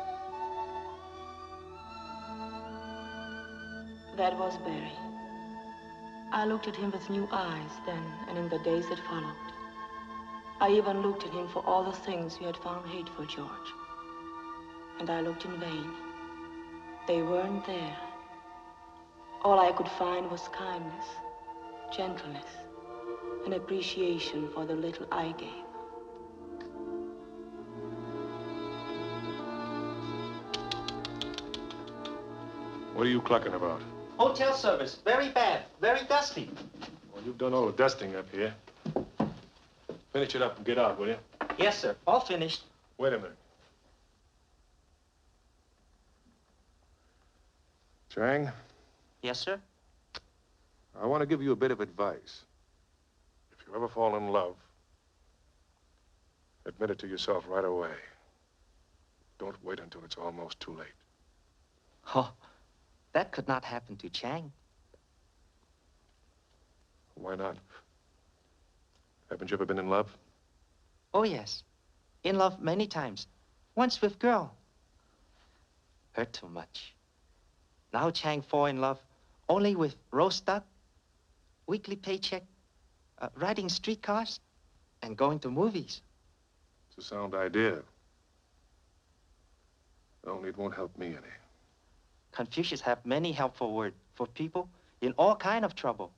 That was Barry. I looked at him with new eyes then and in the days that followed. I even looked at him for all the things you had found hateful, George. And I looked in vain. They weren't there. All I could find was kindness, gentleness, and appreciation for the little I gave. What are you clucking about? Hotel service, very bad, very dusty. Well, you've done all the dusting up here. Finish it up and get out, will you? Yes, sir, all finished. Wait a minute. Chang, Yes, sir? I want to give you a bit of advice. If you ever fall in love, admit it to yourself right away. Don't wait until it's almost too late. Oh, that could not happen to Chang. Why not? Haven't you ever been in love? Oh, yes. In love many times. Once with girl. Hurt too much. Now Chang fall in love only with roast duck, weekly paycheck, riding streetcars, and going to movies. It's a sound idea. Only it won't help me any. Confucius have many helpful words for people in all kind of trouble,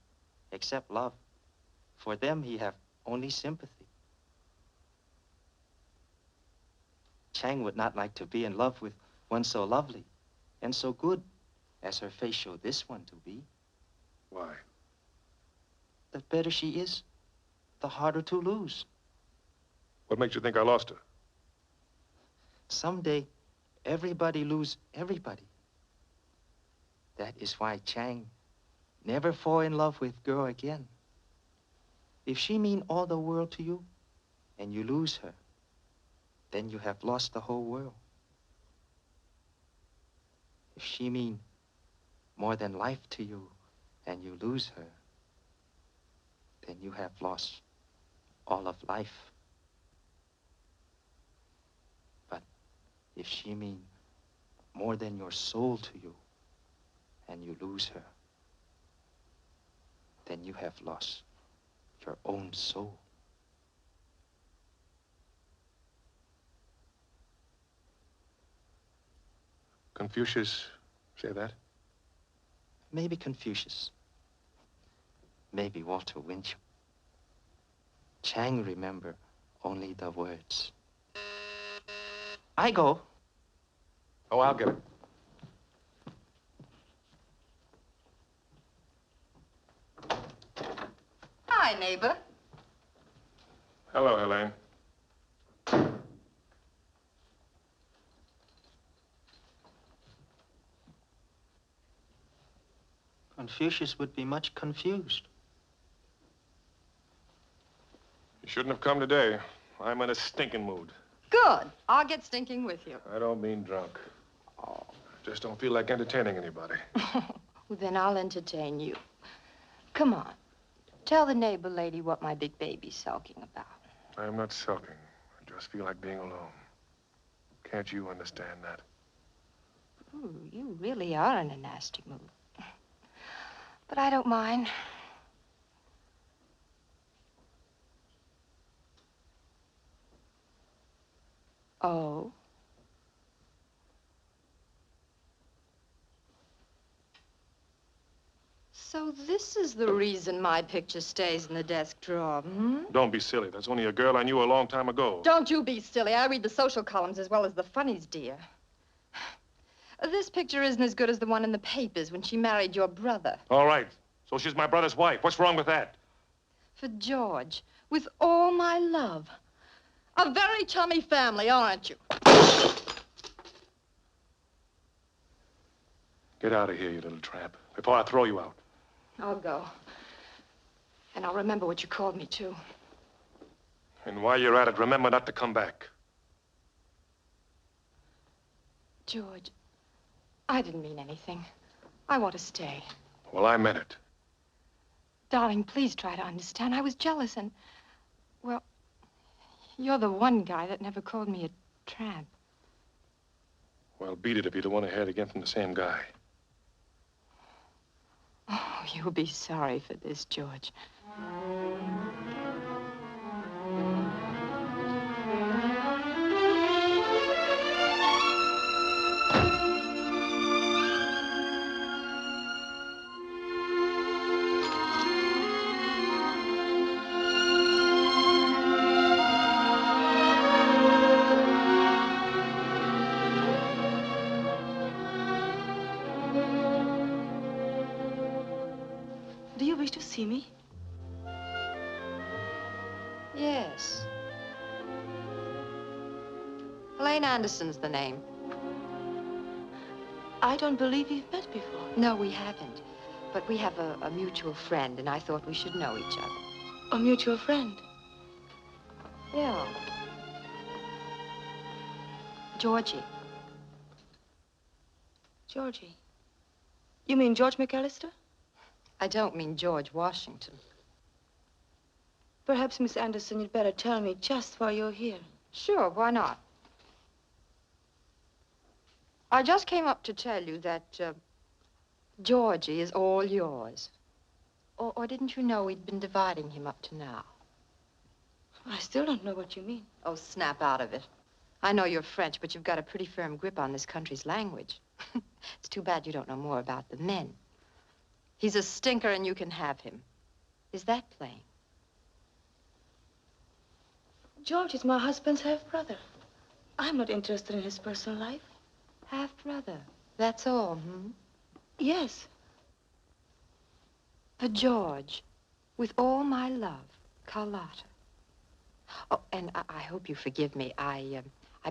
except love. For them, he have only sympathy. Chang would not like to be in love with one so lovely and so good as her face showed this one to be. Why? The better she is, the harder to lose. What makes you think I lost her? Someday, everybody lose everybody. That is why Chang never fall in love with girl again. If she mean all the world to you, and you lose her, then you have lost the whole world. If she mean more than life to you, and you lose her, then you have lost all of life. But if she mean more than your soul to you, and you lose her, then you have lost your own soul. Confucius say that? Maybe Confucius. Maybe Walter Winchell. Chang remember only the words. I go. Oh, I'll get it. Hi, neighbor. Hello, Helene. Confucius would be much confused. You shouldn't have come today. I'm in a stinking mood. Good. I'll get stinking with you. I don't mean drunk. I just don't feel like entertaining anybody. Well, then I'll entertain you. Come on. Tell the neighbor lady what my big baby's sulking about. I am not sulking. I just feel like being alone. Can't you understand that? Ooh, you really are in a nasty mood. But I don't mind. Oh? So this is the reason my picture stays in the desk drawer, hmm? Don't be silly. That's only a girl I knew a long time ago. Don't you be silly. I read the social columns as well as the funnies, dear. This picture isn't as good as the one in the papers when she married your brother. All right. So she's my brother's wife. What's wrong with that? For George, with all my love. A very chummy family, aren't you? Get out of here, you little tramp, before I throw you out. I'll go. And I'll remember what you called me, too. And while you're at it, remember not to come back. George, I didn't mean anything. I want to stay. Well, I meant it. Darling, please try to understand. I was jealous and, well, you're the one guy that never called me a tramp. Well, beat it if you don't want to hear it again from the same guy. Oh, you'll be sorry for this, George. Do you wish to see me? Yes. Elaine Anderson's the name. I don't believe we've met before. No, we haven't. But we have a mutual friend, and I thought we should know each other. A mutual friend? Yeah. Georgie. Georgie. You mean George McAllister? I don't mean George Washington. Perhaps, Miss Anderson, you'd better tell me just why you're here. Sure, why not? I just came up to tell you that Georgie is all yours. Or didn't you know we'd been dividing him up to now? I still don't know what you mean. Oh, snap out of it. I know you're French, but you've got a pretty firm grip on this country's language. It's too bad you don't know more about the men. He's a stinker and you can have him. Is that plain? George is my husband's half-brother. I'm not interested in his personal life. Half-brother. That's all, hmm? Yes. For George, with all my love, Carlotta. Oh, and I hope you forgive me. I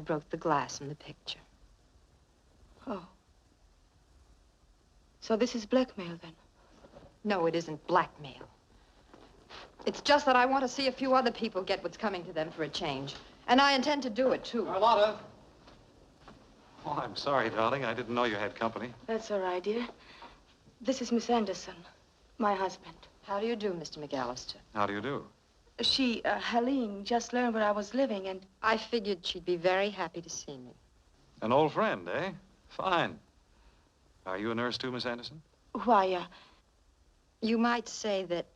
broke the glass in the picture. Oh. So this is blackmail, then? No, it isn't blackmail. It's just that I want to see a few other people get what's coming to them for a change. And I intend to do it, too. Carlotta. Oh, I'm sorry, darling. I didn't know you had company. That's all right, dear. This is Miss Anderson, my husband. How do you do, Mr. McAllister? How do you do? She, Helene, just learned where I was living, and... I figured she'd be very happy to see me. An old friend, eh? Fine. Are you a nurse, too, Miss Anderson? Why, You might say that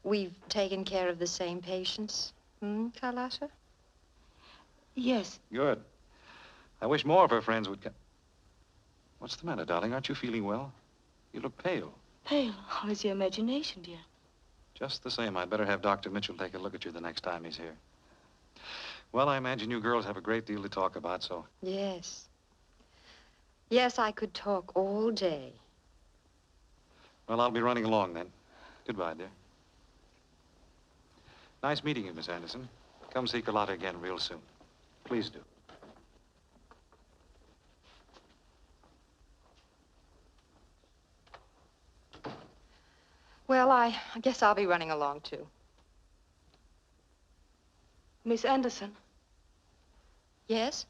we've taken care of the same patients, Carlotta? Yes. Good. I wish more of her friends would come. What's the matter, darling? Aren't you feeling well? You look pale. Pale? How is your imagination, dear? Just the same, I'd better have Dr. Mitchell take a look at you the next time he's here. Well, I imagine you girls have a great deal to talk about, so... Yes. Yes, I could talk all day. Well, I'll be running along then. Goodbye, dear. Nice meeting you, Miss Anderson. Come see Carlotta again real soon. Please do. Well, I guess I'll be running along, too. Miss Anderson? Yes?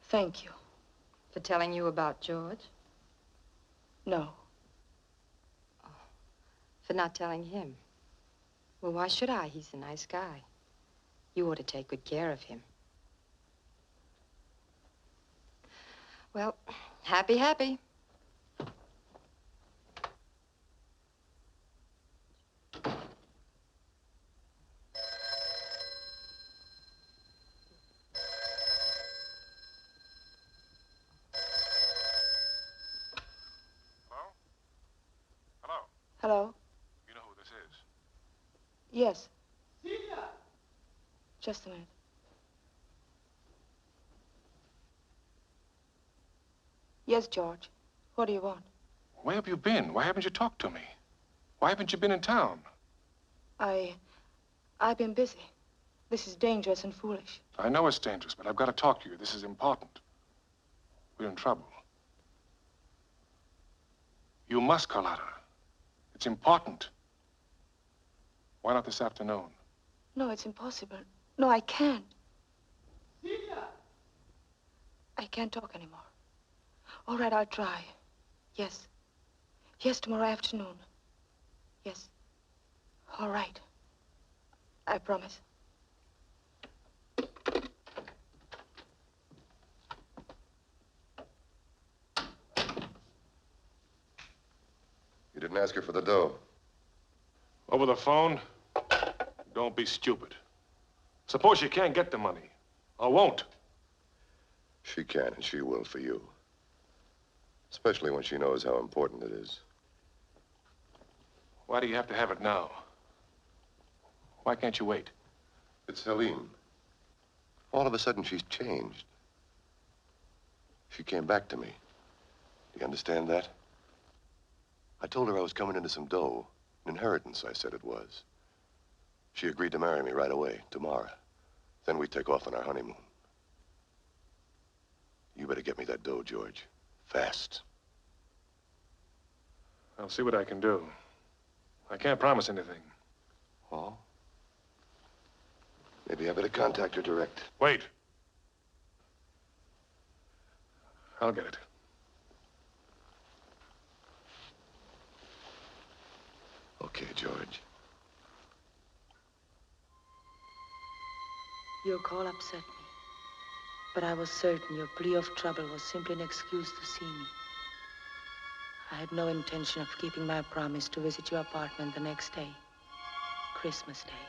Thank you. For telling you about George? No. Oh, for not telling him? Well, why should I? He's a nice guy. You ought to take good care of him. Well, happy, happy. Hello? You know who this is? Yes. Just a minute. Yes, George. What do you want? Where have you been? Why haven't you talked to me? Why haven't you been in town? I've been busy. This is dangerous and foolish. I know it's dangerous, but I've got to talk to you. This is important. We're in trouble. You must, Carlotta. It's important. Why not this afternoon? No, it's impossible. No, I can't. I can't talk anymore. All right, I'll try. Yes. Yes, tomorrow afternoon. Yes. All right. I promise. You didn't ask her for the dough. Over the phone? Don't be stupid. Suppose you can't get the money. Or won't. She can, and she will for you. Especially when she knows how important it is. Why do you have to have it now? Why can't you wait? It's Helene. All of a sudden, she's changed. She came back to me. Do you understand that? I told her I was coming into some dough. An inheritance, I said it was. She agreed to marry me right away, tomorrow. Then we take off on our honeymoon. You better get me that dough, George. Fast. I'll see what I can do. I can't promise anything. Oh? Maybe I better contact her direct. Wait. I'll get it. Okay, George. Your call upset me. But I was certain your plea of trouble was simply an excuse to see me. I had no intention of keeping my promise to visit your apartment the next day, Christmas Day.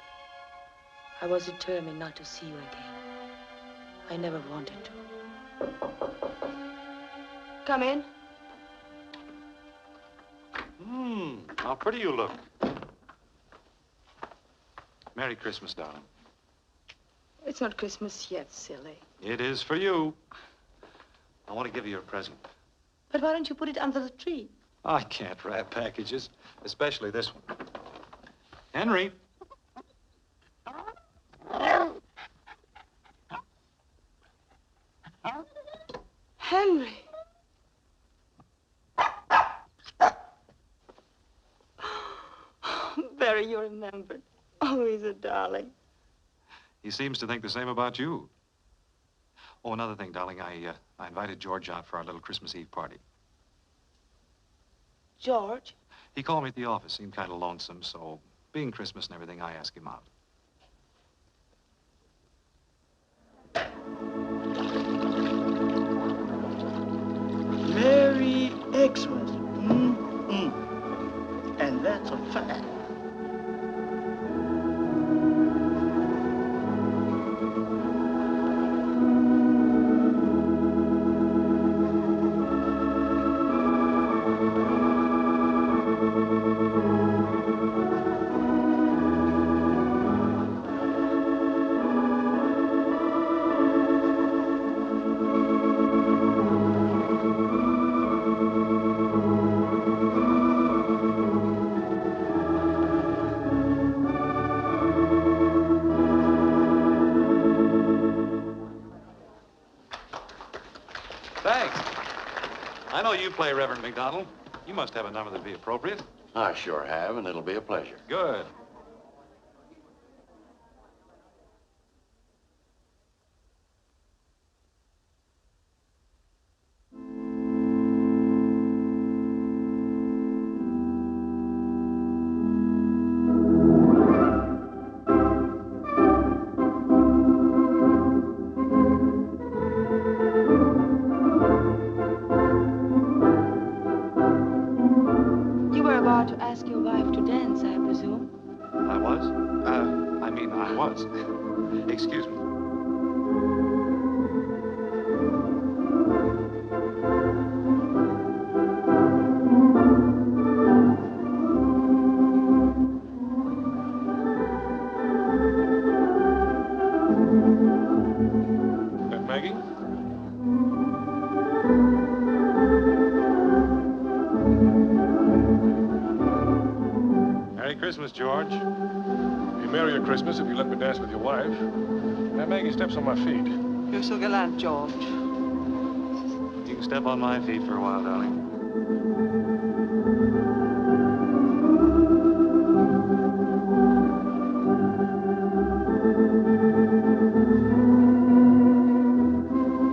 I was determined not to see you again. I never wanted to. Come in. How pretty you look. Merry Christmas, darling. It's not Christmas yet, silly. It is for you. I want to give you a present. But why don't you put it under the tree? I can't wrap packages, especially this one. Henry. Henry. Barry, you remembered. Oh, he's a darling. He seems to think the same about you. Oh, another thing, darling. I invited George out for our little Christmas Eve party. George? He called me at the office. Seemed kind of lonesome, so being Christmas and everything, I asked him out. Merry Xmas. And that's a fact. Thanks. I know you play Reverend McDonald. You must have a number that'd be appropriate. I sure have, and it'll be a pleasure. Good. You were about to ask your wife to dance, I presume. I was? I was. Excuse me. Christmas if you let me dance with your wife. Now, Maggie, steps on my feet. You're so gallant, George. You can step on my feet for a while, darling.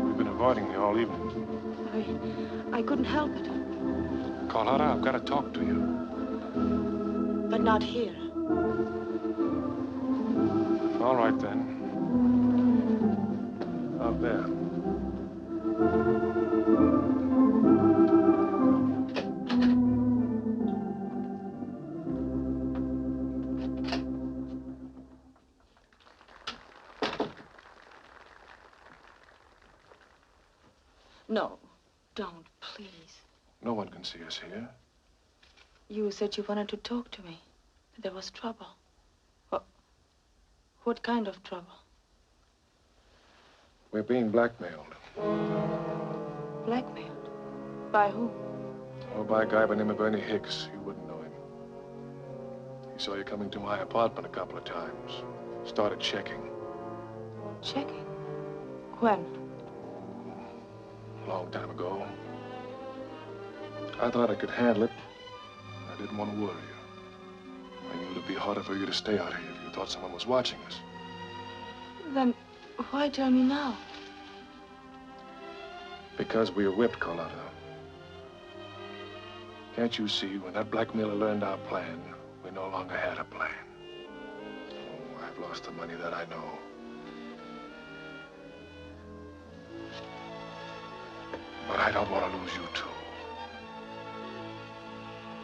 You've been avoiding me all evening. I couldn't help it. Carlotta, I've got to talk to you. But not here. All right, then. Out there. No, don't, please. No one can see us here. You said you wanted to talk to me. There was trouble. What kind of trouble? We're being blackmailed. Blackmailed? By who? Oh, by a guy by the name of Ernie Hicks. You wouldn't know him. He saw you coming to my apartment a couple of times. Started checking. Checking? When? A long time ago. I thought I could handle it. I didn't want to worry you. I knew it'd be harder for you to stay out here if you thought someone was watching us. Then why tell me now? Because we were whipped, Carlotta. Can't you see, when that blackmailer learned our plan, we no longer had a plan? Oh, I've lost the money, that I know. But I don't want to lose you, too.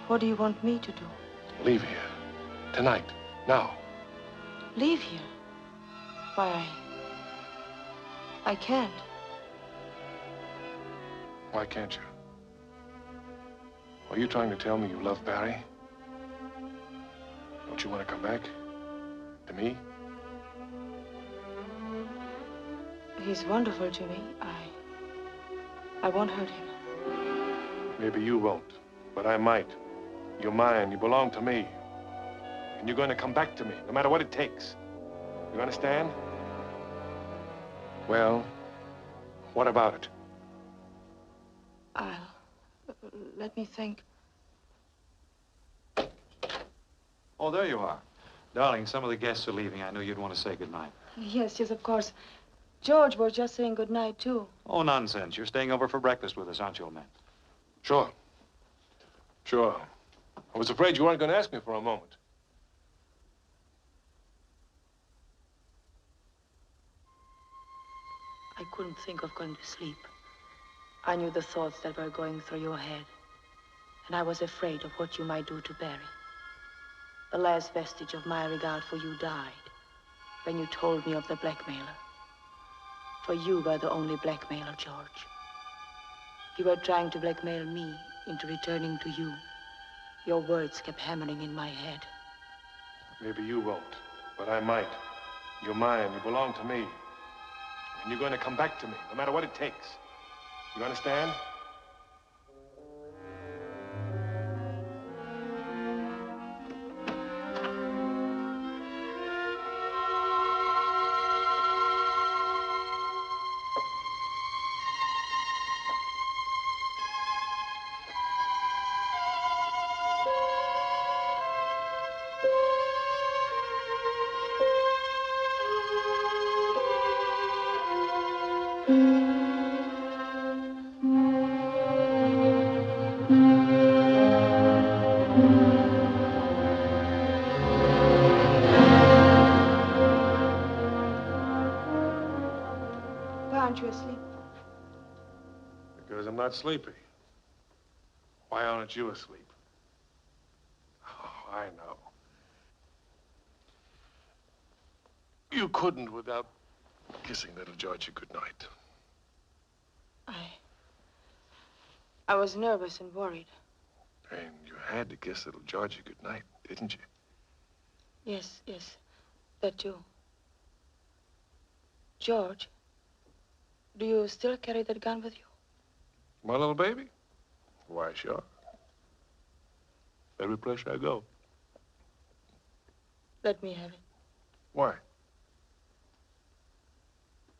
What do you want me to do? Leave here. Tonight. Now. Leave here? Why, I can't. Why can't you? Are you trying to tell me you love Barry? Don't you want to come back? To me? He's wonderful to me. I won't hurt him. Maybe you won't, but I might. You're mine. You belong to me. And you're going to come back to me, no matter what it takes. You understand? Well, what about it? Let me think. Oh, there you are. Darling, some of the guests are leaving. I knew you'd want to say goodnight. Yes, of course. George was just saying good night, too. Oh, nonsense. You're staying over for breakfast with us, aren't you, old man? Sure. Sure. I was afraid you weren't going to ask me for a moment. I couldn't think of going to sleep. I knew the thoughts that were going through your head. And I was afraid of what you might do to Barry. The last vestige of my regard for you died when you told me of the blackmailer. For you were the only blackmailer, George. You were trying to blackmail me into returning to you. Your words kept hammering in my head. Maybe you won't, but I might. You're mine. You belong to me. And you're going to come back to me, no matter what it takes. You understand? Why aren't you asleep? Because I'm not sleepy. Why aren't you asleep? Oh, I know. You couldn't without kissing little Georgie goodnight. I was nervous and worried. And you had to kiss little Georgie goodnight, didn't you? Yes, that too. George, do you still carry that gun with you? My little baby? Why, sure. Every place I go. Let me have it. Why?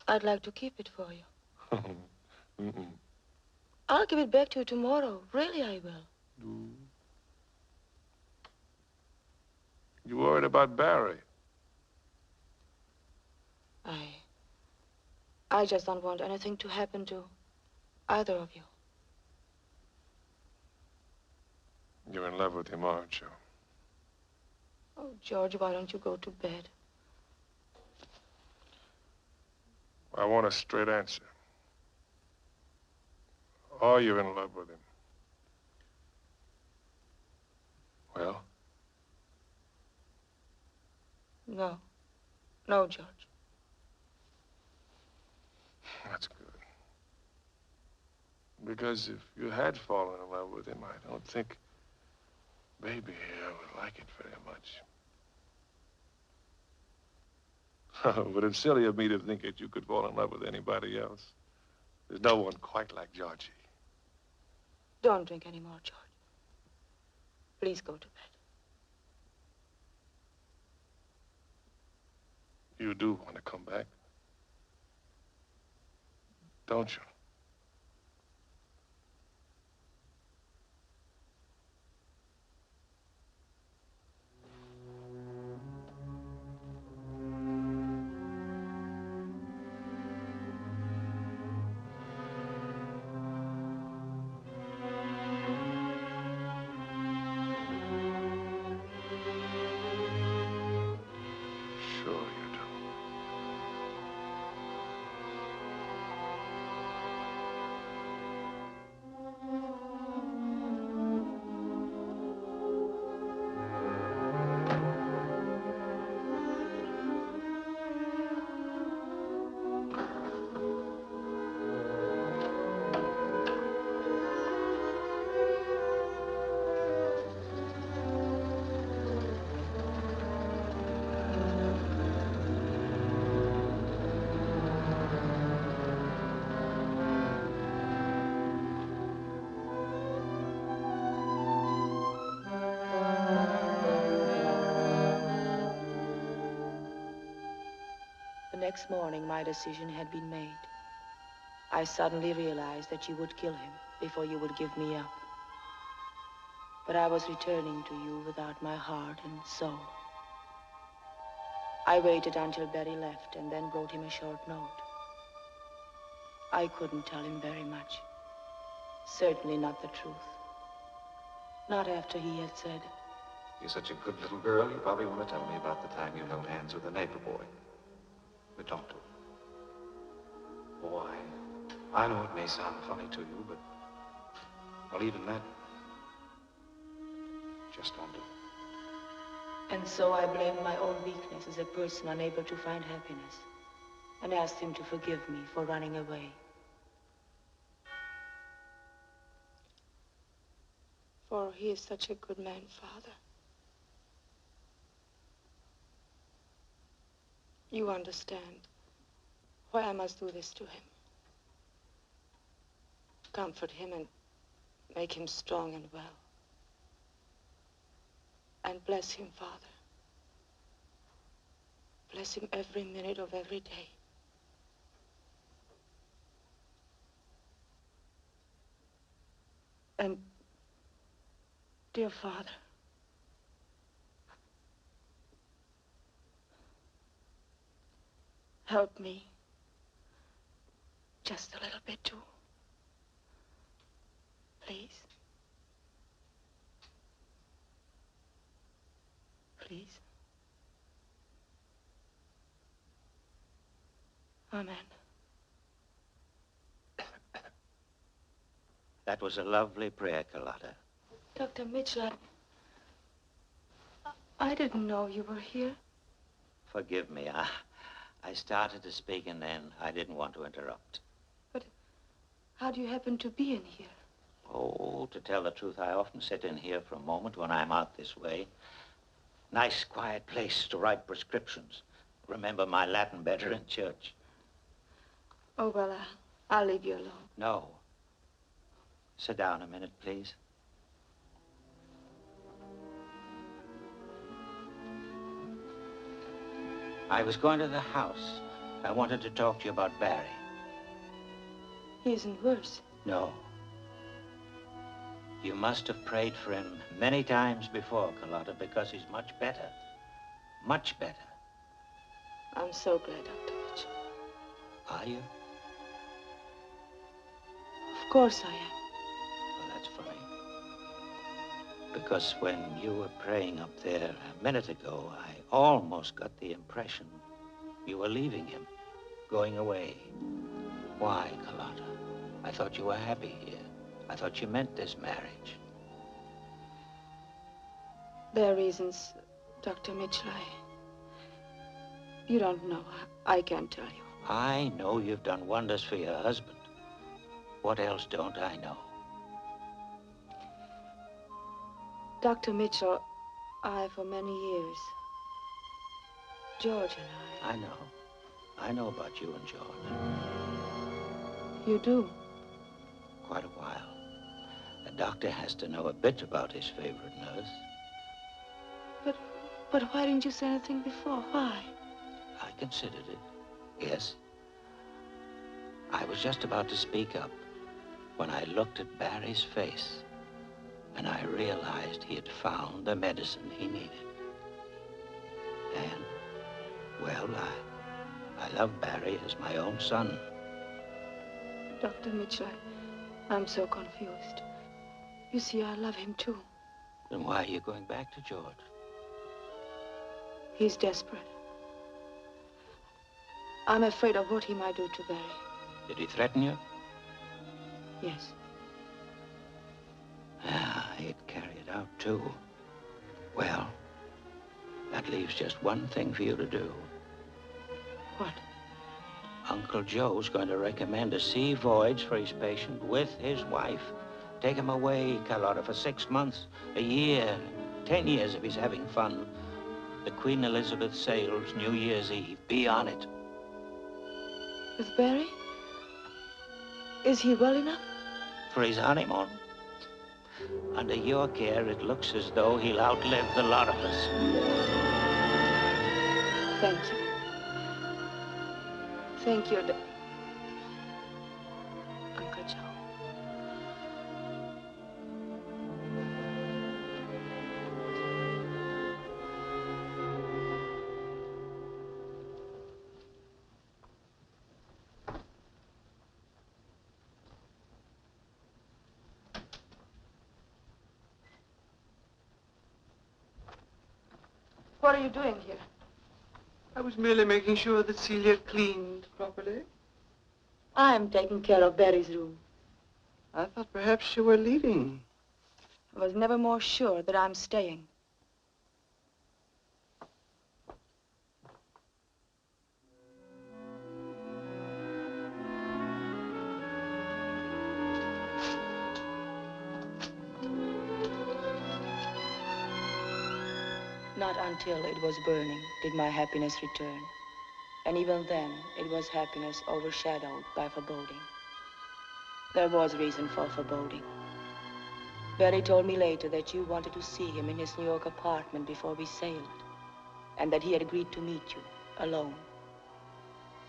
I'd like to keep it for you. Mm-mm. I'll give it back to you tomorrow. Really, I will. You worried about Barry? I just don't want anything to happen to either of you. You're in love with him, aren't you? Oh, George, why don't you go to bed? I want a straight answer. Are you in love with him? Well? No. No, George. That's good. Because if you had fallen in love with him, I don't think Baby here would like it very much. But it's silly of me to think that you could fall in love with anybody else. There's no one quite like Georgie. Don't drink any more, George. Please go to bed. You do want to come back, don't you? Sure you do. The next morning, my decision had been made. I suddenly realized that you would kill him before you would give me up. But I was returning to you without my heart and soul. I waited until Barry left and then wrote him a short note. I couldn't tell him very much. Certainly not the truth. Not after he had said, You're such a good little girl, you probably want to tell me about the time you held hands with a neighbor boy. But don't do it. Oh, I know it may sound funny to you, but, well, even that, just don't do it. and so I blamed my own weakness as a person unable to find happiness and asked him to forgive me for running away. For he is such a good man, Father. You understand why I must do this to him. Comfort him and make him strong and well. And bless him, Father. Bless him every minute of every day. And, dear Father, help me just a little bit too. Please. Please. Amen. That was a lovely prayer, Carlotta. Dr. Mitchell, I didn't know you were here. Forgive me. I started to speak and then I didn't want to interrupt. But how do you happen to be in here? Oh, to tell the truth, I often sit in here for a moment when I'm out this way. Nice, quiet place to write prescriptions. Remember my Latin better in church. Oh, well, I'll leave you alone. No. Sit down a minute, please. I was going to the house. I wanted to talk to you about Barry. He isn't worse. No. You must have prayed for him many times before, Carlotta, because he's much better. Much better. I'm so glad, Dr. Mitchell. Are you? Of course I am. Well, that's funny. Because when you were praying up there a minute ago, I almost got the impression you were leaving him, going away. Why, Carlotta? I thought you were happy here. I thought you meant this marriage. There are reasons, Dr. Mitchell. You don't know. I can't tell you. I know you've done wonders for your husband. What else don't I know? Dr. Mitchell, for many years, George and I know. I know about you and George. You do? Quite a while. A doctor has to know a bit about his favorite nurse. But why didn't you say anything before? Why? I considered it, yes. I was just about to speak up when I looked at Barry's face and I realized he had found the medicine he needed. And, well, I love Barry as my own son. Dr. Mitchell, I'm so confused. You see, I love him too. Then why are you going back to George? He's desperate. I'm afraid of what he might do to Barry. Did he threaten you? Yes. Ah, he'd carry it out, too. Well, that leaves just one thing for you to do. What? Uncle Joe's going to recommend a sea voyage for his patient with his wife. Take him away, Carlotta, for 6 months, a year, 10 years if he's having fun. The Queen Elizabeth sails New Year's Eve. Be on it. With Barry? Is he well enough? For his honeymoon? Under your care, it looks as though he'll outlive the lot of us. Thank you. Thank you, Uncle Joe. What are you doing here? I was merely making sure that Celia cleaned properly. I'm taking care of Barry's room. I thought perhaps you were leaving. I was never more sure that I'm staying. Not until it was burning did my happiness return. And even then, it was happiness overshadowed by foreboding. There was reason for foreboding. Barry told me later that you wanted to see him in his New York apartment before we sailed, and that he had agreed to meet you, alone.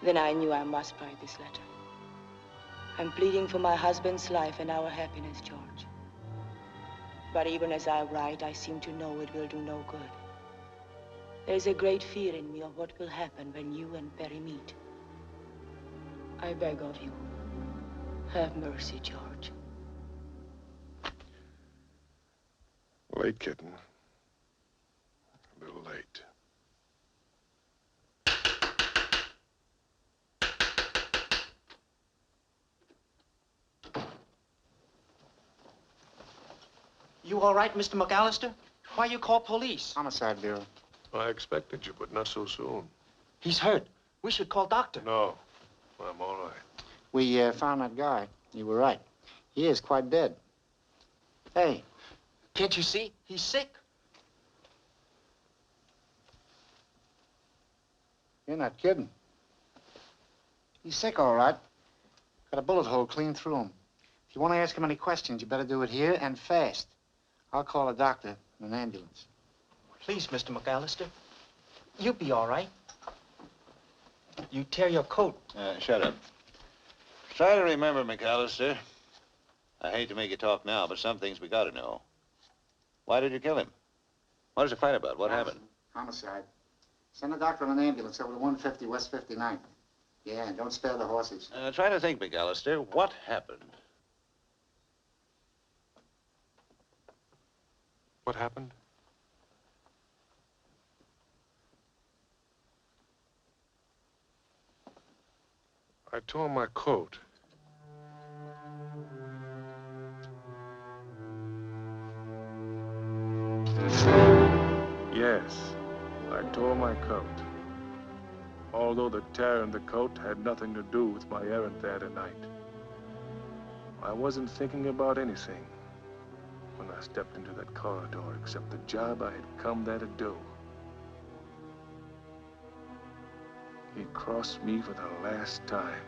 Then I knew I must write this letter. I'm pleading for my husband's life and our happiness, George. But even as I write, I seem to know it will do no good. There's a great fear in me of what will happen when you and Barry meet. I beg of you, have mercy, George. Late, kitten. A little late. You all right, Mr. McAllister? Why you call police? Homicide Bureau. I expected you, but not so soon. He's hurt. We should call doctor. No, I'm all right. We found that guy. You were right. He is quite dead. Hey, can't you see? He's sick. You're not kidding. He's sick, all right. Got a bullet hole clean through him. If you want to ask him any questions, you better do it here and fast. I'll call a doctor and an ambulance. Please, Mr. McAllister. You'll be all right. you tear your coat. Shut up. Try to remember, McAllister. I hate to make you talk now, but some things we gotta know. Why did you kill him? What was the fight about? What happened? Homicide. Send a doctor and an ambulance over to 150 West 59th. Yeah, and don't spare the horses. Try to think, McAllister. What happened? What happened? I tore my coat. Yes, I tore my coat. Although the tear in the coat had nothing to do with my errand there tonight. I wasn't thinking about anything when I stepped into that corridor except the job I had come there to do. He crossed me for the last time.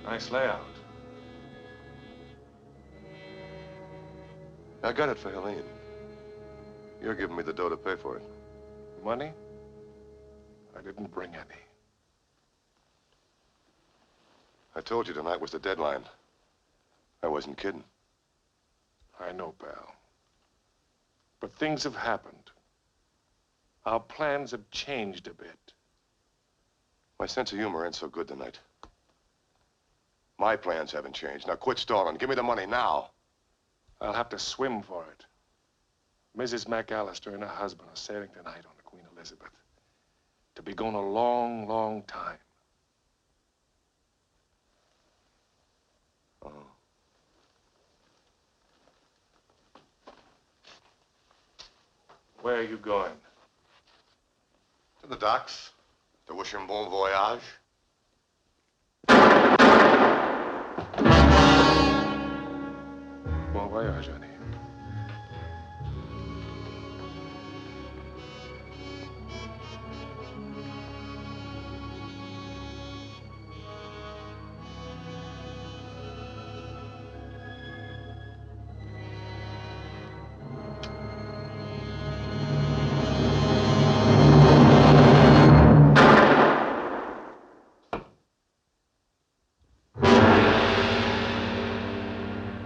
Nice layout. I got it for Helene. You're giving me the dough to pay for it. Money? I didn't bring any. I told you tonight was the deadline. I wasn't kidding. I know, pal. But things have happened. Our plans have changed a bit. My sense of humor ain't so good tonight. My plans haven't changed. Now quit stalling. Give me the money now. I'll have to swim for it. Mrs. McAllister and her husband are sailing tonight on the Queen Elizabeth. To be gone a long, long time. Oh. Where are you going? To the docks. To wish him bon voyage. Bon voyage, honey.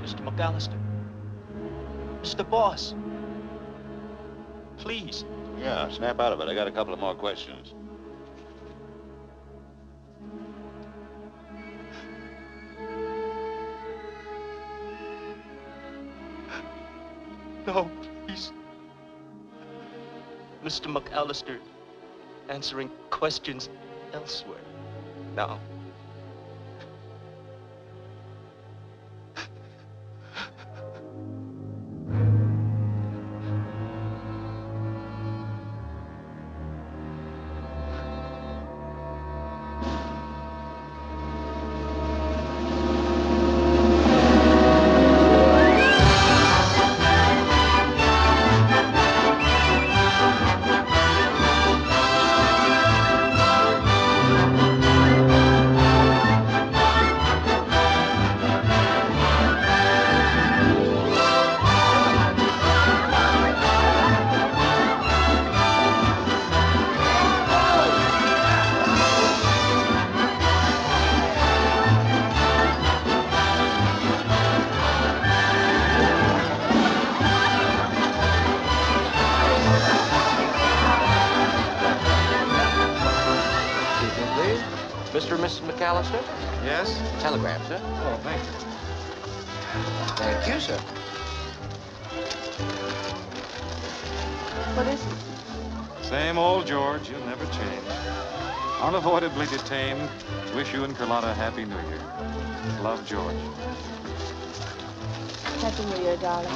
Mr. McAllister. Mr. Boss. Please. Yeah, snap out of it. I got a couple of more questions. No, please. Mr. McAllister answering questions elsewhere. Now. Mr. and Mrs. McAllister? Yes? Telegram, sir. Oh, thank you. Thank you, sir. What is it? Same old George. You'll never change. Unavoidably detained. Wish you and Carlotta a happy New Year. Love, George. Happy New Year, darling.